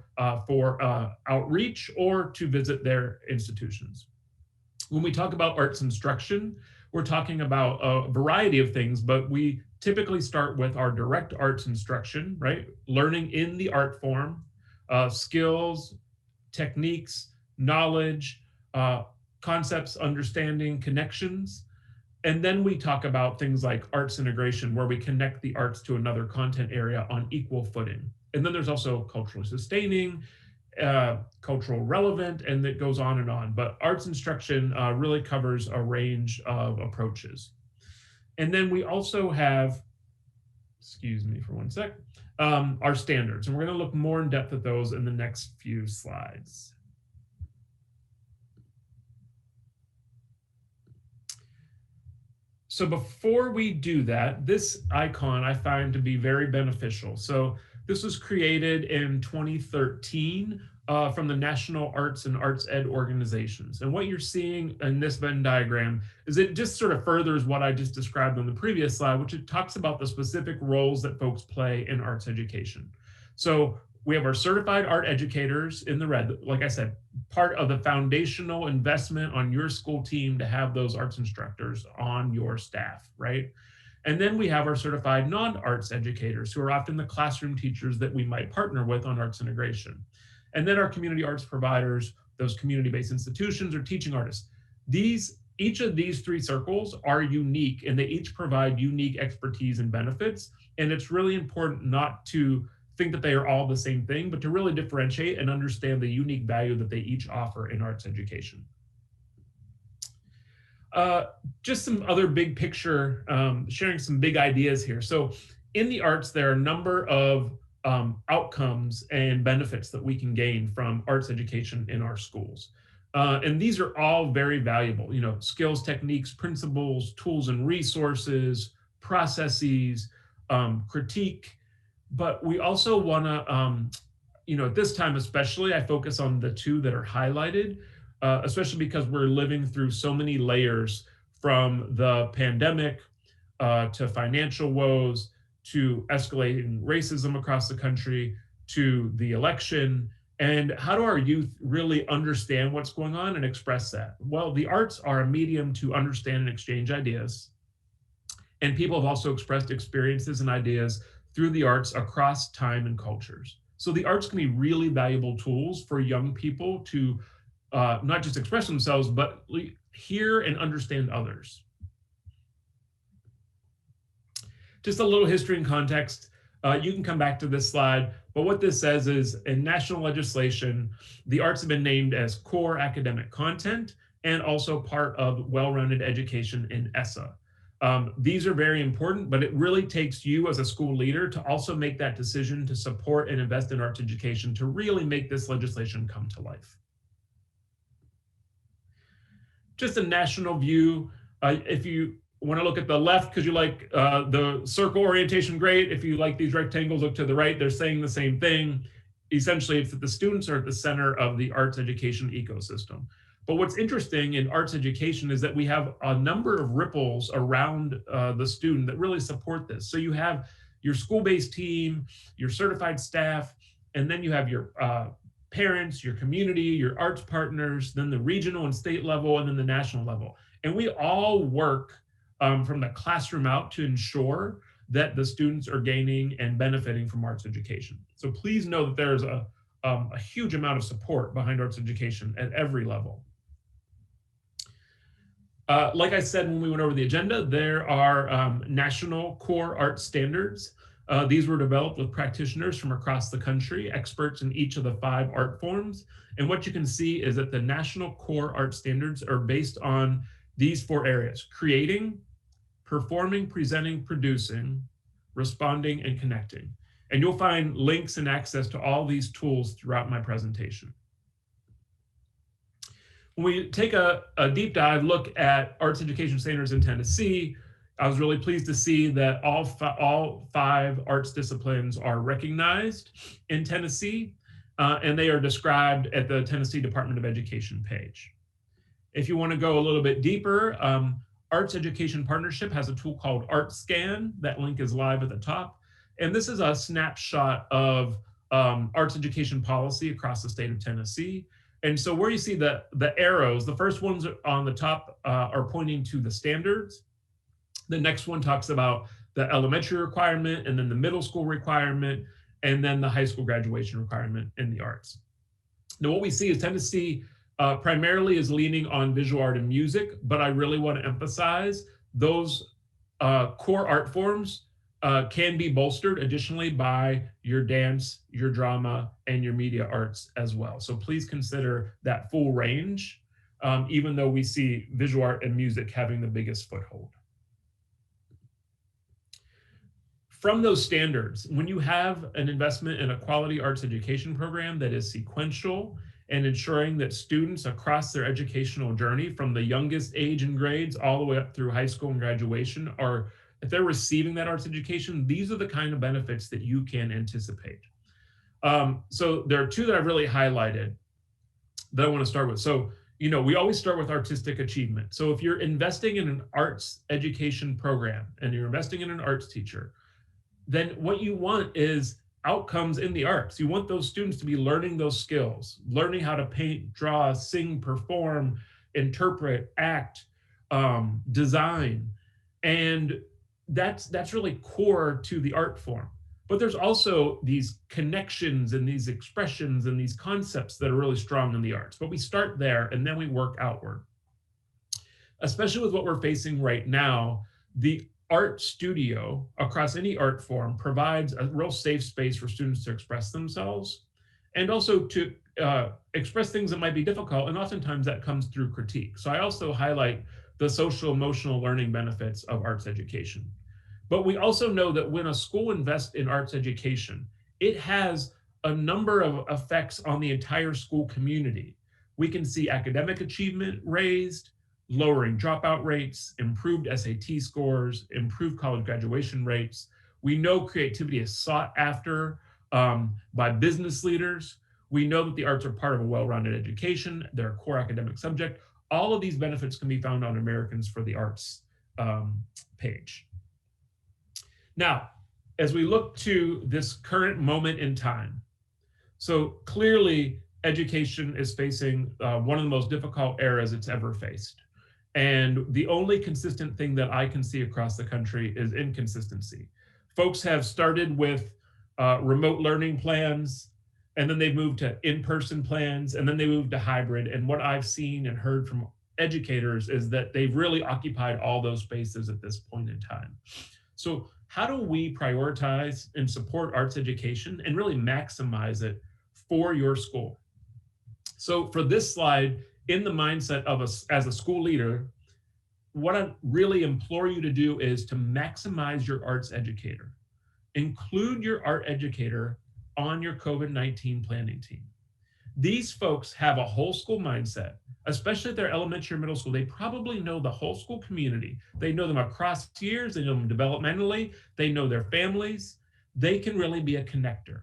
for outreach or to visit their institutions. When we talk about arts instruction, we're talking about a variety of things, but we typically start with our direct arts instruction, right? Learning in the art form, skills, techniques, knowledge, concepts, understanding, connections. And then we talk about things like arts integration, where we connect the arts to another content area on equal footing. And then there's also culturally sustaining, cultural relevant, and it goes on and on. But arts instruction really covers a range of approaches. And then we also have, excuse me for one sec, our standards. And we're going to look more in depth at those in the next few slides. So before we do that, this icon I find to be very beneficial. So this was created in 2013 from the National Arts and Arts Ed organizations. And what you're seeing in this Venn diagram is it just sort of furthers what I just described on the previous slide, which it talks about the specific roles that folks play in arts education. So we have our certified art educators in the red. Like I said, part of the foundational investment on your school team to have those arts instructors on your staff, right? And then we have our certified non-arts educators, who are often the classroom teachers that we might partner with on arts integration. And then our community arts providers, those community-based institutions or teaching artists. Each of these three circles are unique, and they each provide unique expertise and benefits. And it's really important not to think that they are all the same thing, but to really differentiate and understand the unique value that they each offer in arts education. Just some other big picture, sharing some big ideas here. So in the arts, there are a number of outcomes and benefits that we can gain from arts education in our schools. And these are all very valuable, skills, techniques, principles, tools and resources, processes, critique. But we also want to, at this time especially, I focus on the two that are highlighted, especially because we're living through so many layers, from the pandemic to financial woes, to escalating racism across the country, to the election. And how do our youth really understand what's going on and express that? Well, the arts are a medium to understand and exchange ideas. And people have also expressed experiences and ideas through the arts across time and cultures. So the arts can be really valuable tools for young people to not just express themselves, but hear and understand others. Just a little history and context. You can come back to this slide, but what this says is, in national legislation, the arts have been named as core academic content and also part of well-rounded education in ESSA. These are very important, but it really takes you as a school leader to also make that decision to support and invest in arts education to really make this legislation come to life. Just a national view. If you want to look at the left because you like the circle orientation, great. If you like these rectangles, look to the right, they're saying the same thing. Essentially, it's that the students are at the center of the arts education ecosystem. But what's interesting in arts education is that we have a number of ripples around the student that really support this. So you have your school-based team, your certified staff, and then you have your parents, your community, your arts partners, then the regional and state level, and then the national level. And we all work from the classroom out to ensure that the students are gaining and benefiting from arts education. So please know that there's a huge amount of support behind arts education at every level. Like I said when we went over the agenda, there are national core art standards. These were developed with practitioners from across the country, experts in each of the 5 art forms. And what you can see is that the national core art standards are based on these 4 areas: creating, performing, presenting, producing, responding, and connecting. And you'll find links and access to all these tools throughout my presentation. When we take a deep dive look at arts education standards in Tennessee, I was really pleased to see that all 5 arts disciplines are recognized in Tennessee, and they are described at the Tennessee Department of Education page. If you want to go a little bit deeper, Arts Education Partnership has a tool called ArtScan. That link is live at the top. And this is a snapshot of arts education policy across the state of Tennessee. And so where you see the arrows, the first ones on the top are pointing to the standards. The next one talks about the elementary requirement, and then the middle school requirement, and then the high school graduation requirement in the arts. Now what we see is Tennessee primarily is leaning on visual art and music, but I really want to emphasize those core art forms can be bolstered additionally by your dance, your drama, and your media arts as well. So please consider that full range, even though we see visual art and music having the biggest foothold. From those standards, when you have an investment in a quality arts education program that is sequential and ensuring that students across their educational journey, from the youngest age and grades all the way up through high school and graduation, are, if they're receiving that arts education, these are the kind of benefits that you can anticipate. So there are 2 that I've really highlighted that I want to start with. So, we always start with artistic achievement. So if you're investing in an arts education program and you're investing in an arts teacher, then what you want is outcomes in the arts. You want those students to be learning those skills, learning how to paint, draw, sing, perform, interpret, act, design. And that's really core to the art form. But there's also these connections and these expressions and these concepts that are really strong in the arts. But we start there and then we work outward. Especially with what we're facing right now, the art studio across any art form provides a real safe space for students to express themselves and also to express things that might be difficult. And oftentimes that comes through critique. So I also highlight the social emotional learning benefits of arts education. But we also know that when a school invests in arts education, it has a number of effects on the entire school community. We can see academic achievement raised, lowering dropout rates, improved SAT scores, improved college graduation rates. We know creativity is sought after by business leaders. We know that the arts are part of a well-rounded education. They're a core academic subject. All of these benefits can be found on Americans for the Arts page. Now, as we look to this current moment in time, so clearly education is facing one of the most difficult eras it's ever faced. And the only consistent thing that I can see across the country is inconsistency. Folks have started with remote learning plans, and then they've moved to in-person plans, and then they moved to hybrid. And what I've seen and heard from educators is that they've really occupied all those spaces at this point in time. So how do we prioritize and support arts education and really maximize it for your school? So for this slide, in the mindset of us as a school leader, what I really implore you to do is to maximize your arts educator. Include your art educator on your COVID-19 planning team. These folks have a whole school mindset, especially if they're elementary or middle school. They probably know the whole school community. They know them across years, they know them developmentally, they know their families. They can really be a connector.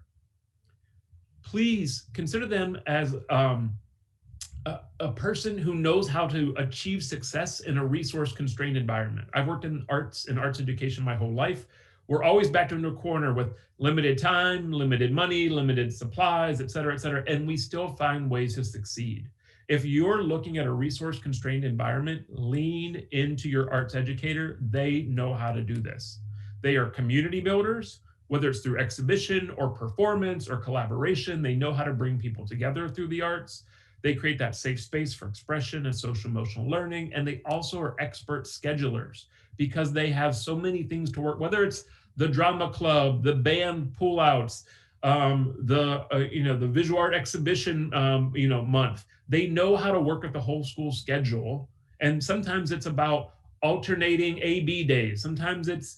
Please consider them as a person who knows how to achieve success in a resource-constrained environment. I've worked in arts and arts education my whole life. We're always backed into a corner with limited time, limited money, limited supplies, et cetera, and we still find ways to succeed. If you're looking at a resource-constrained environment, lean into your arts educator. They know how to do this. They are community builders, whether it's through exhibition or performance or collaboration. They know how to bring people together through the arts. They create that safe space for expression and social emotional learning. And they also are expert schedulers because they have so many things to work, whether it's the drama club, the band pullouts, the visual art exhibition, month. They know how to work with the whole school schedule. And sometimes it's about alternating A-B days. Sometimes it's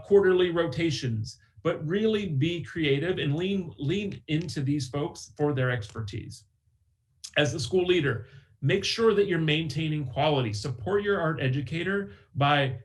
quarterly rotations, but really be creative and lean into these folks for their expertise. As the school leader, make sure that you're maintaining quality. Support your art educator by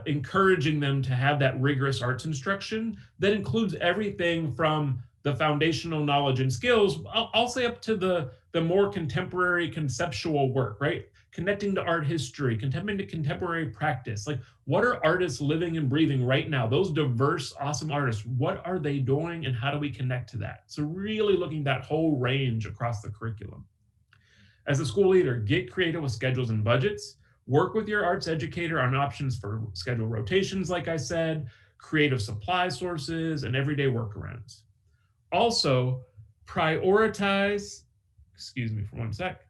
encouraging them to have that rigorous arts instruction that includes everything from the foundational knowledge and skills, I'll say up to the more contemporary conceptual work, right? Connecting to art history, connecting to contemporary practice. Like, what are artists living and breathing right now? Those diverse, awesome artists, what are they doing and how do we connect to that? So really looking at that whole range across the curriculum. As a school leader, get creative with schedules and budgets. Work with your arts educator on options for schedule rotations, like I said, creative supply sources, and everyday workarounds. Also, prioritize, excuse me for one sec,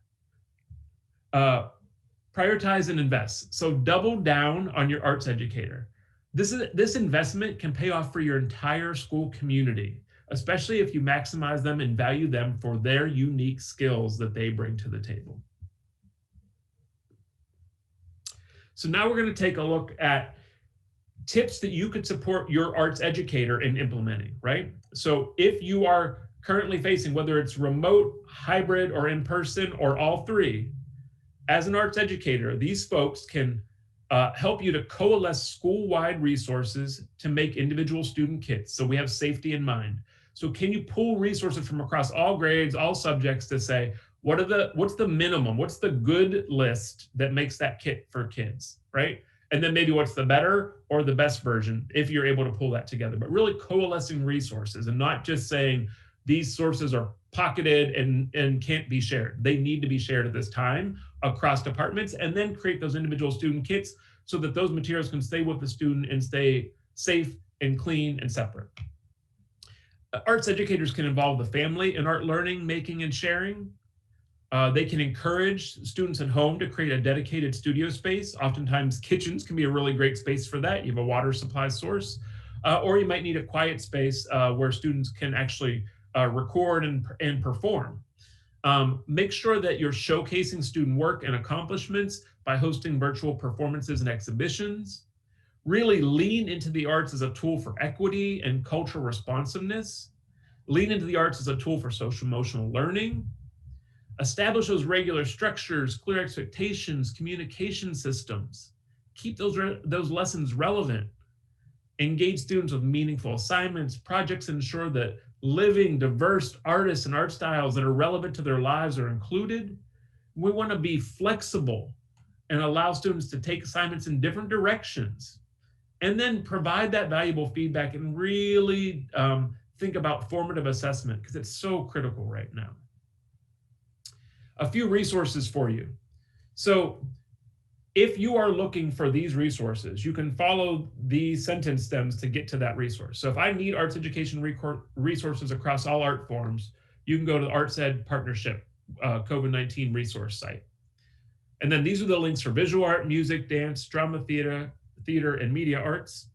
prioritize and invest. So double down on your arts educator. This investment can pay off for your entire school community, especially if you maximize them and value them for their unique skills that they bring to the table. So now we're going to take a look at tips that you could support your arts educator in implementing, right? So if you are currently facing, whether it's remote, hybrid, or in person, or all three, as an arts educator, these folks can help you to coalesce school-wide resources to make individual student kits. So we have safety in mind. So can you pull resources from across all grades, all subjects to say, what's the minimum? What's the good list that makes that kit for kids, right? And then maybe what's the better or the best version if you're able to pull that together. But really coalescing resources and not just saying these sources are pocketed and can't be shared. They need to be shared at this time across departments, and then create those individual student kits so that those materials can stay with the student and stay safe and clean and separate. Arts educators can involve the family in art learning, making, and sharing. They can encourage students at home to create a dedicated studio space. Oftentimes kitchens can be a really great space for that. You have a water supply source, or you might need a quiet space where students can actually record and perform. Make sure that you're showcasing student work and accomplishments by hosting virtual performances and exhibitions. Really lean into the arts as a tool for equity and cultural responsiveness. Lean into the arts as a tool for social emotional learning. Establish those regular structures, clear expectations, communication systems. Keep those lessons relevant. Engage students with meaningful assignments, projects, ensure that living, diverse artists and art styles that are relevant to their lives are included. We want to be flexible and allow students to take assignments in different directions. And then provide that valuable feedback and really think about formative assessment, because it's so critical right now. A few resources for you. So if you are looking for these resources, you can follow these sentence stems to get to that resource. So if I need arts education resources across all art forms, you can go to the Arts Ed Partnership COVID-19 resource site. And then these are the links for visual art, music, dance, drama, theater, and media arts.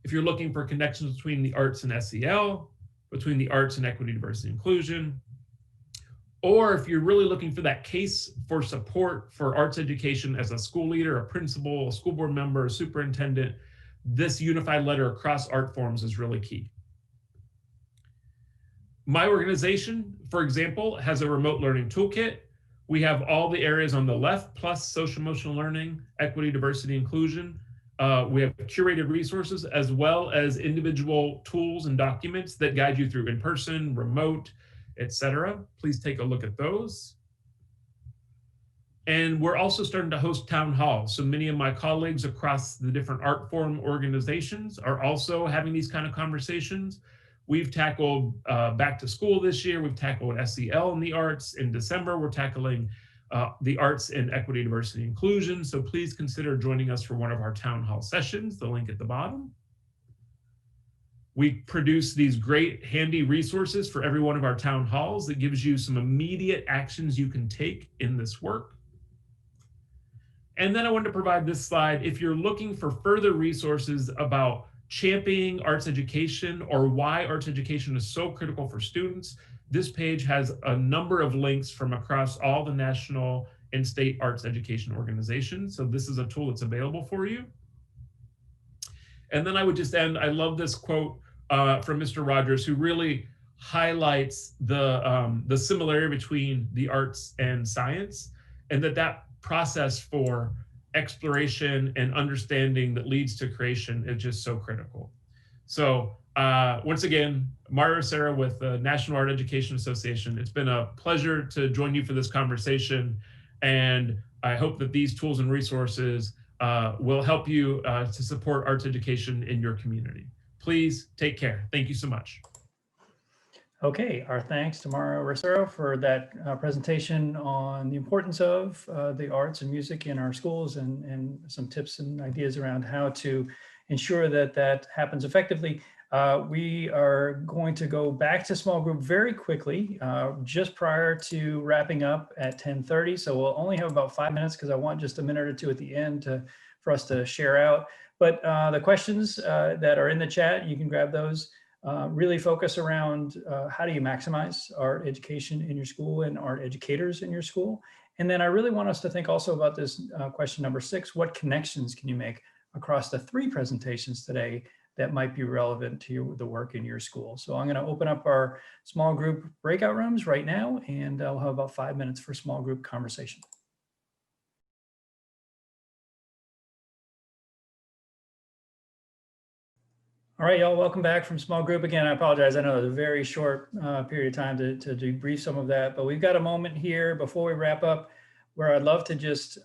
If you're looking for connections between the arts and SEL, between the arts and equity, diversity, inclusion, or if you're really looking for that case for support for arts education as a school leader, a principal, a school board member, a superintendent, this unified letter across art forms is really key. My organization, for example, has a remote learning toolkit. We have all the areas on the left, plus social emotional learning, equity, diversity, inclusion. We have curated resources as well as individual tools and documents that guide you through in-person, remote, etc. Please take a look at those. And we're also starting to host town halls. So many of my colleagues across the different art form organizations are also having these kind of conversations. We've tackled back to school this year. We've tackled SEL in the arts. In December, we're tackling the arts in equity, diversity, inclusion. So please consider joining us for one of our town hall sessions, the link at the bottom. We produce these great handy resources for every one of our town halls that gives you some immediate actions you can take in this work. And then I wanted to provide this slide. If you're looking for further resources about championing arts education or why arts education is so critical for students, this page has a number of links from across all the national and state arts education organizations. So this is a tool that's available for you. And then I would just end, I love this quote from Mr. Rogers, who really highlights the similarity between the arts and science, and that process for exploration and understanding that leads to creation is just so critical. So once again, Mario Serra with the National Art Education Association. It's been a pleasure to join you for this conversation, and I hope that these tools and resources will help you to support arts education in your community. Please take care. Thank you so much. Okay, our thanks to Mario Rosero for that presentation on the importance of the arts and music in our schools, and some tips and ideas around how to ensure that that happens effectively. We are going to go back to small group very quickly, just prior to wrapping up at 10:30. So we'll only have about 5 minutes because I want just a minute or two at the end for us to share out. But the questions that are in the chat, you can grab those. Really focus around how do you maximize art education in your school and art educators in your school. And then I really want us to think also about this question number 6, what connections can you make across the 3 presentations today that might be relevant to the work in your school. So I'm going to open up our small group breakout rooms right now, and I'll have about 5 minutes for small group conversation. All right, y'all, welcome back from small group. Again, I apologize. I know it's a very short period of time to debrief some of that, but we've got a moment here before we wrap up where I'd love to just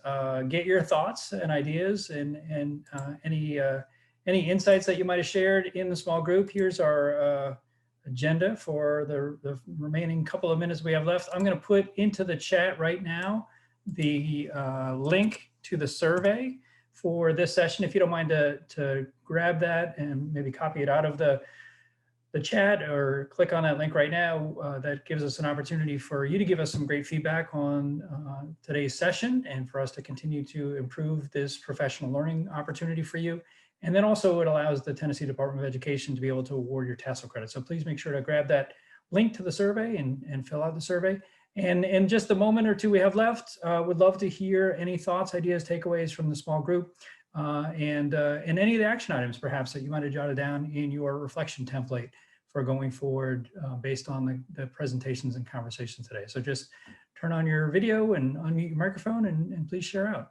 get your thoughts and ideas and any insights that you might have shared in the small group. Here's our agenda for the remaining couple of minutes we have left. I'm going to put into the chat right now the link to the survey for this session. If you don't mind to grab that and maybe copy it out of the chat or click on that link right now, that gives us an opportunity for you to give us some great feedback on today's session and for us to continue to improve this professional learning opportunity for you. And then also it allows the Tennessee Department of Education to be able to award your TASL credit. So please make sure to grab that link to the survey and fill out the survey. And in just a moment or two we have left, would love to hear any thoughts, ideas, takeaways from the small group and any of the action items perhaps that you might have jotted down in your reflection template for going forward based on the presentations and conversations today. So just turn on your video and unmute your microphone and please share out.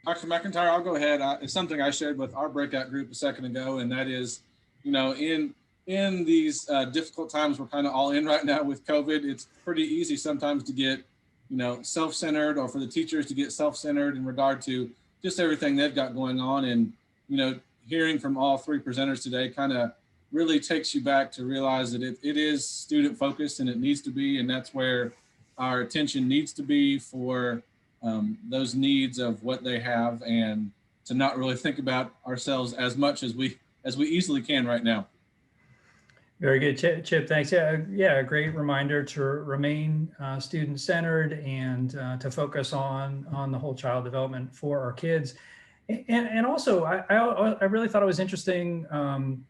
Dr. McIntyre, I'll go ahead. It's something I shared with our breakout group a second ago, and that is, you know, in these difficult times we're kind of all in right now with COVID, it's pretty easy sometimes to get, you know, self-centered, or for the teachers to get self-centered in regard to just everything they've got going on. And, you know, hearing from all three presenters today kind of really takes you back to realize that it is student focused, and it needs to be, and that's where our attention needs to be for those needs of what they have, and to not really think about ourselves as much as we easily can right now. Very good, Chip. Thanks. Yeah, a great reminder to remain student-centered and to focus on the whole child development for our kids. And also, I really thought it was interesting,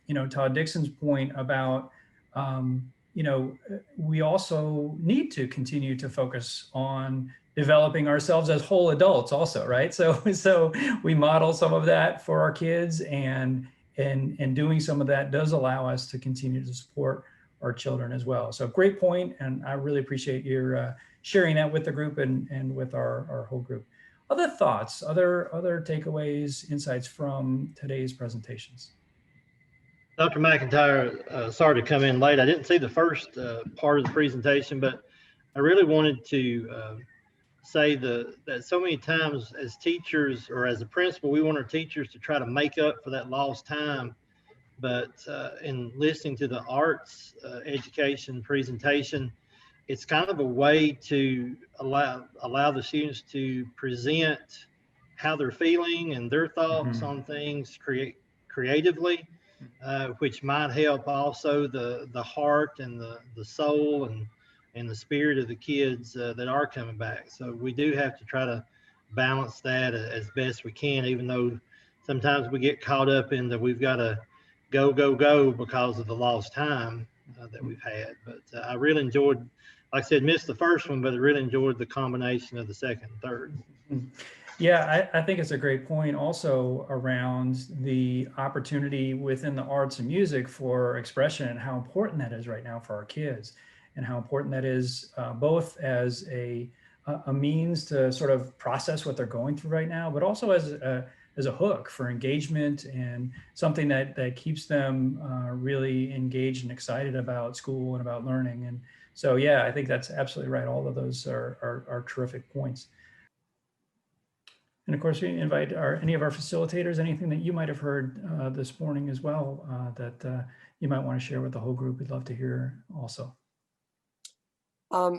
you know, Todd Dixon's point about, you know, we also need to continue to focus on developing ourselves as whole adults also, right? So we model some of that for our kids, and doing some of that does allow us to continue to support our children as well. So great point, and I really appreciate your sharing that with the group and with our whole group. Other thoughts, other takeaways, insights from today's presentations? Dr. McIntyre, sorry to come in late. I didn't see the first part of the presentation, but I really wanted to say that so many times as teachers or as a principal, we want our teachers to try to make up for that lost time. But in listening to the arts education presentation, it's kind of a way to allow the students to present how they're feeling and their thoughts on things creatively, which might help also the heart and the soul and the spirit of the kids that are coming back. So we do have to try to balance that as best we can, even though sometimes we get caught up in that we've got to go because of the lost time that we've had. But I really enjoyed, like I said, missed the first one, but I really enjoyed the combination of the second and third. Yeah, I think it's a great point also around the opportunity within the arts and music for expression and how important that is right now for our kids, and how important that is both as a means to sort of process what they're going through right now, but also as a hook for engagement and something that keeps them really engaged and excited about school and about learning. And so, yeah, I think that's absolutely right. All of those are terrific points. And of course, we invite any of our facilitators, anything that you might have heard this morning as well that you might want to share with the whole group. We'd love to hear also.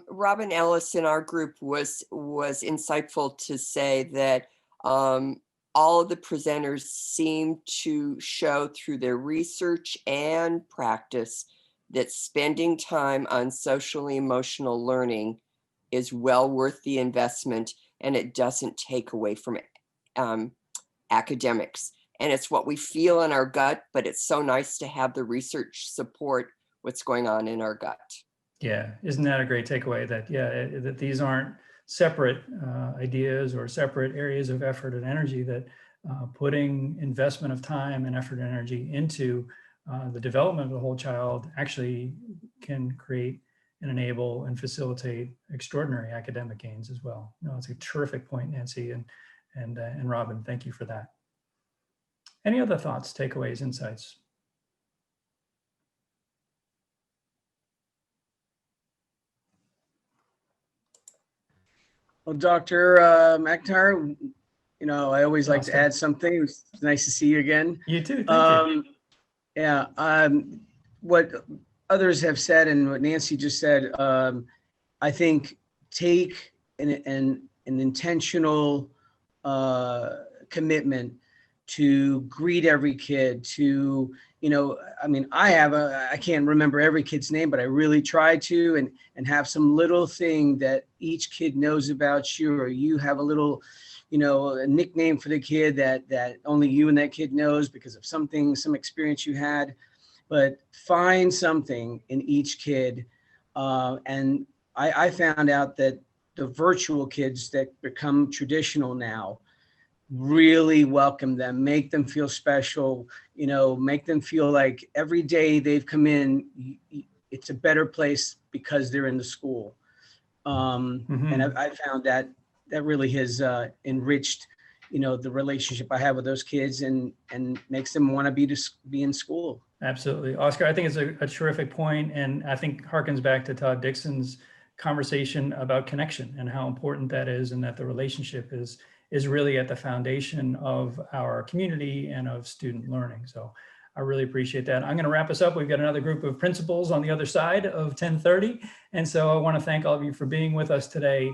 Robin Ellis in our group was insightful to say that all of the presenters seem to show through their research and practice that spending time on socially emotional learning is well worth the investment, and it doesn't take away from academics. And it's what we feel in our gut, but it's so nice to have the research support what's going on in our gut. Yeah, isn't that a great takeaway that, that these aren't separate ideas or separate areas of effort and energy, that putting investment of time and effort and energy into the development of the whole child actually can create and enable and facilitate extraordinary academic gains as well. No, it's a terrific point, Nancy and Robin. Thank you for that. Any other thoughts, takeaways, insights Well, Dr. McIntyre, you know, I always like to add something. It's nice to see you again. You too. Thank you. Yeah. What others have said and what Nancy just said, I think take an intentional commitment to greet every kid, to, you know, I mean, I can't remember every kid's name, but I really try to, and have some little thing that each kid knows about you, or you have a little, you know, a nickname for the kid that only you and that kid knows because of some experience you had. But find something in each kid. And I found out that the virtual kids that become traditional now, really welcome them, make them feel special, you know, make them feel like every day they've come in, it's a better place because they're in the school. And I found that really has enriched, you know, the relationship I have with those kids, and makes them want to be in school. Absolutely. Oscar, I think it's a terrific point, and I think harkens back to Todd Dixon's conversation about connection and how important that is, and that the relationship is really at the foundation of our community and of student learning. So I really appreciate that. I'm going to wrap us up. We've got another group of principals on the other side of 10:30. And so I want to thank all of you for being with us today.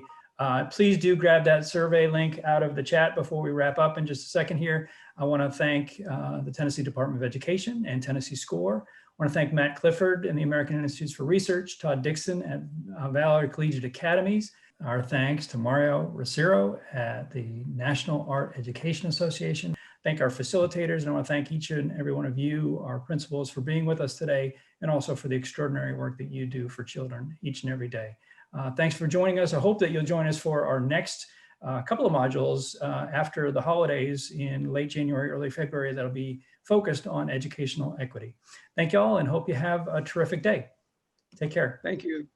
Please do grab that survey link out of the chat before we wrap up in just a second here. I want to thank the Tennessee Department of Education and Tennessee SCORE. I want to thank Matt Clifford and the American Institutes for Research, Todd Dixon at Valor Collegiate Academies. Our thanks to Mario Rosero at the National Art Education Association. Thank our facilitators, and I want to thank each and every one of you, our principals, for being with us today, and also for the extraordinary work that you do for children each and every day. Thanks for joining us. I hope that you'll join us for our next couple of modules after the holidays in late January, early February, that'll be focused on educational equity. Thank you all, and hope you have a terrific day. Take care. Thank you.